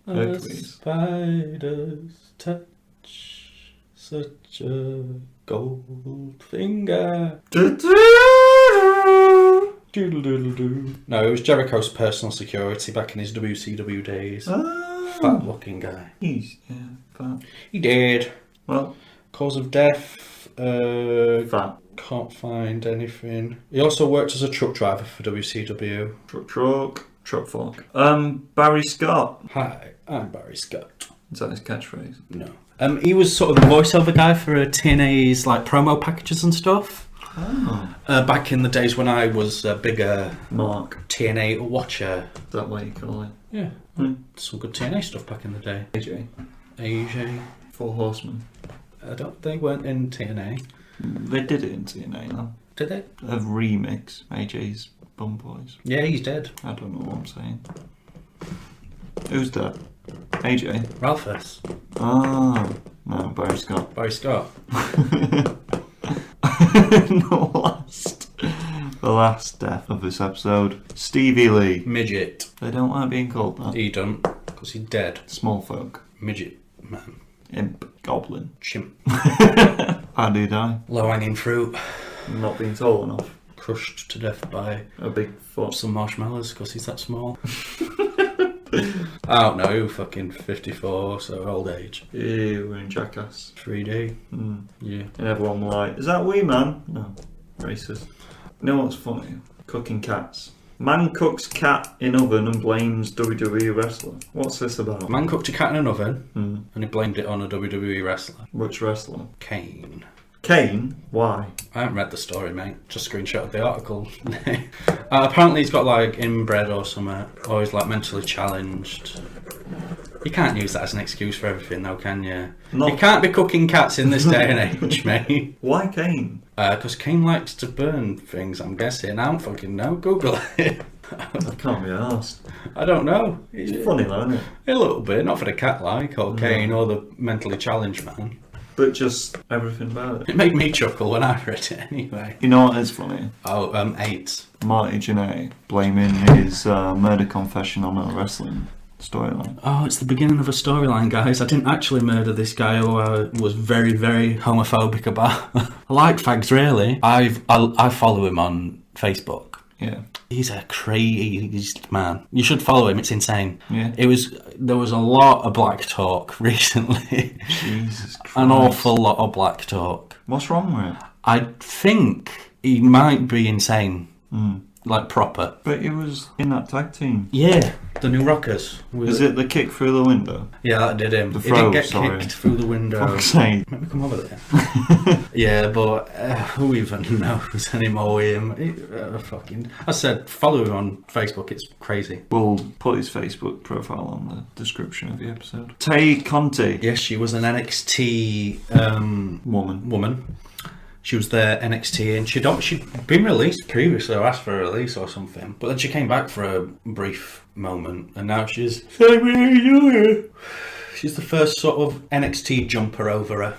A Hercules. spider's touch, such a gold finger. Doodle-doodle-doo. No, it was Jericho's personal security back in his WCW days. Fat looking guy. He's, fat. He did. Well, Cause of death, fat. can't find anything. He also worked as a truck driver for WCW. Truck fork. Barry Scott. Hi, I'm Barry Scott. Is that his catchphrase? No. He was sort of the voiceover guy for TNA's like promo packages and stuff. Oh. Back in the days when I was a bigger Mark. TNA watcher. Is that what you call it? Yeah. Some good TNA stuff back in the day. AJ. 4 Horsemen. They weren't in TNA. They did it in TNA though. Did they? A remix. AJ's Bum Boys. Yeah, he's dead. I don't know what I'm saying. Who's dead? AJ? Ralphus. Ah, no, Barry Scott. Barry Scott. The last death of this episode. Stevie Lee. Midget. They don't like being called that. He done, because he's dead. Small folk. Midget man. Imp. Goblin. Chimp. How do you die? Low hanging fruit. Not being tall enough. Crushed to death by A big foot. some marshmallows because he's that small. I don't know, fucking 54, so old age. Yeah, we're in Jackass. 3D. Yeah. And everyone were like, is that wee man? No. Racist. You know what's funny? Cooking cats. Man cooks cat in oven and blames WWE wrestler. What's this about? Man cooked a cat in an oven and he blamed it on a WWE wrestler. Which wrestler? Kane. Kane? Why? I haven't read the story, mate. Just screenshotted the article. Apparently he's got like inbred or something. Or he's like mentally challenged. You can't use that as an excuse for everything though, can you? No. You can't be cooking cats in this day and age, mate. Why Kane? Because Kane likes to burn things, I'm guessing. I don't fucking know. Google it. I can't be arsed. I don't know. It's funny though, isn't it? A little bit. Not for the cat like, or Kane, or the mentally challenged man. But just everything about it. It made me chuckle when I read it anyway. You know what is funny? Oh, AIDS. Marty Jannetty blaming his murder confession on a wrestling storyline. Oh, it's the beginning of a storyline, guys. I didn't actually murder this guy who I was very, very homophobic about. I like fags, really. I follow him on Facebook. Yeah. He's a crazed man. You should follow him. It's insane. Yeah. There was a lot of black talk recently. Jesus Christ. An awful lot of black talk. What's wrong with it? I think he might be insane. Like proper. But he was in that tag team. Yeah, the New Rockers. Is it the kick through the window? Yeah, that did him. The He throw, did get sorry. kicked through the window. Fuck's sake. Let me come over there. Yeah, but who even knows anymore with him? Fucking. I said, follow him on Facebook. It's crazy. We'll put his Facebook profile on the description of the episode. Tay Conti. Yes, she was an NXT woman. She was there NXT and she'd been released previously or asked for a release or something. But then she came back for a brief moment and now she's she's the first sort of NXT jumper over her,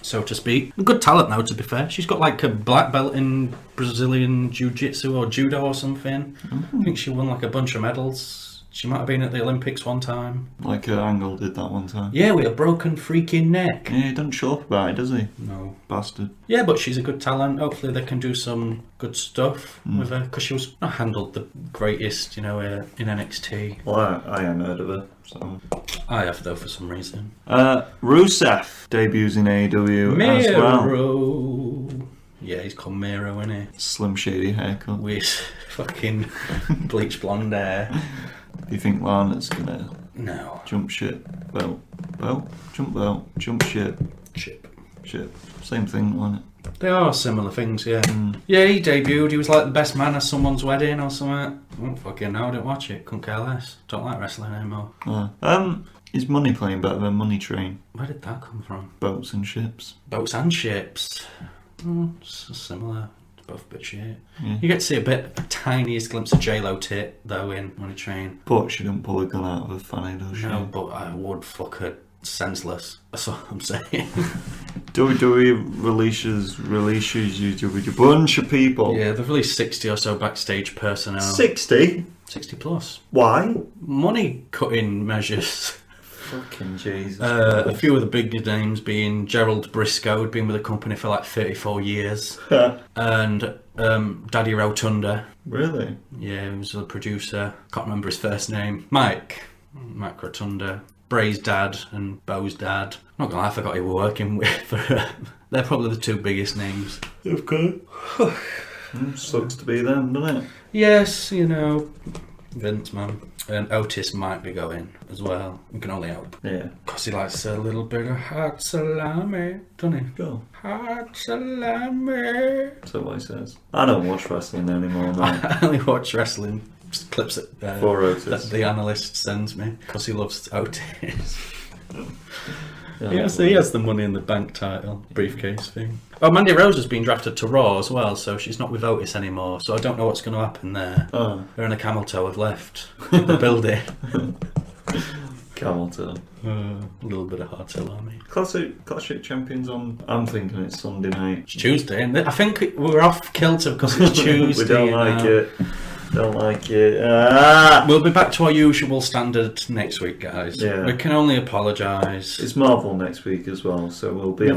so to speak. Good talent now, to be fair. She's got like a black belt in Brazilian Jiu-Jitsu or Judo or something. I think she won like a bunch of medals. She might have been at the Olympics one time. Like Angle did that one time. Yeah, with a broken freaking neck. Yeah, he doesn't show up about it, does he? No. Bastard. Yeah, but she's a good talent. Hopefully they can do some good stuff with her, because she was not handled the greatest, in NXT. Well, I haven't heard of her, so... I have, though, for some reason. Rusev debuts in AEW as well. Miro. Yeah, he's called Miro, isn't he? Slim shady haircut. With fucking bleach blonde hair. Do you think Lana's gonna No. jump ship? Belt, jump ship. Ship. Same thing, wasn't it? They are similar things, yeah. Yeah, he debuted. He was like the best man at someone's wedding or something. I don't fucking know. I didn't watch it. Couldn't care less. Don't like wrestling anymore. Is Money playing better than Money Train? Where did that come from? Boats and ships. Boats and ships. Similar. Both a bit shit. Yeah. You get to see a tiniest glimpse of J-Lo tit, though, in Money Train. But she didn't pull a gun out of her fanny, does she? No, but I would fuck her senseless. That's all I'm saying. WWE releases you with a bunch of people. Yeah, they've released 60 or so backstage personnel. 60? 60 plus. Why? Money cutting measures. Fucking Jesus. A few of the bigger names being Gerald Briscoe, who'd been with the company for like 34 years. And Daddy Rotunda. Really? Yeah, he was the producer. Can't remember his first name. Mike Rotunda. Bray's dad and Bo's dad. Not gonna lie, I forgot he were working with. They're probably the two biggest names. Of course. Sucks to be them, doesn't it? Yes, Vince, man. And Otis might be going as well. We can only hope. Yeah. Because he likes a little bit of hot salami, doesn't he? Go. Hot salami. That's what he says. I don't watch wrestling anymore, man. I only watch wrestling clips that, For Otis. that the analyst sends me because he loves Otis. Yeah, He has the Money in the Bank title, briefcase thing. Oh, Mandy Rose has been drafted to Raw as well, so she's not with Otis anymore, so I don't know what's going to happen there. Oh. Her and a camel toe have left the building. Camel toe. A little bit of hard salami. Classic Champions on... I'm thinking it's Sunday night. It's Tuesday, and I think we're off kilter because it's Tuesday. We don't like it. Don't like it. Ah! We'll be back to our usual standard next week, guys. Yeah. We can only apologise. It's Marvel next week as well, so we'll be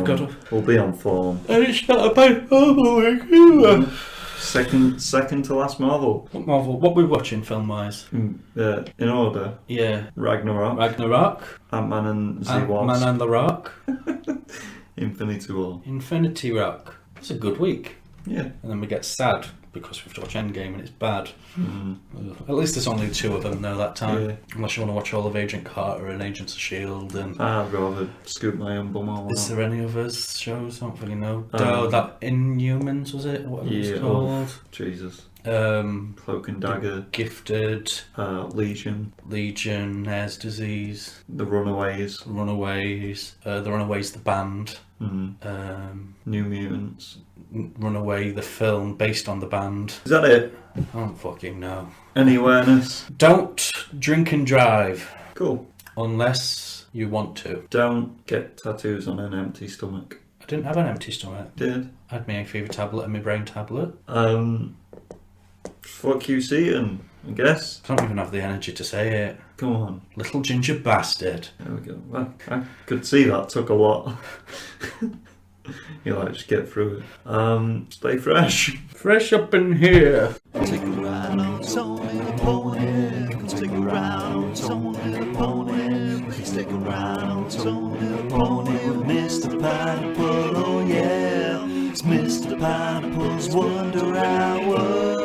on form. And it's not about Marvel week either. Second to last Marvel. What Marvel? What are we watching film-wise? In order. Yeah. Ragnarok. Ant-Man and Z-Wasp. Ant-Man and the Rock. Infinity War. Infinity Rock. It's a good week. Yeah. And then we get sad because we have to watch Endgame and it's bad. At least there's only two of them though that time. Yeah. Unless you want to watch all of Agent Carter and Agents of S.H.I.E.L.D. and... I'd rather scoop my own bum all Is out. there any others shows? I don't really know. That Inhumans, was it? What it was called? Oh, Jesus. Cloak and Dagger. Gifted. Legion. Hare's Disease. The Runaways. The Runaways, the band. New Mutants. Runaway, the film based on the band. Is that it? I don't fucking know. Any awareness? Don't drink and drive. Cool. Unless you want to. Don't get tattoos on an empty stomach. I didn't have an empty stomach. Did? I had my hay fever tablet and my brain tablet. Fuck you, Seaton, I guess. I don't even have the energy to say it. Come on. Little ginger bastard. There we go. Well, I could see that took a lot. You just get through it. Stay fresh. Fresh up in here. Take a ride on some little pony. Come stick around on some little pony. Please stick around on some little pony with Mr. Pineapple. Oh yeah, it's Mr. Pineapples Wonder Hour.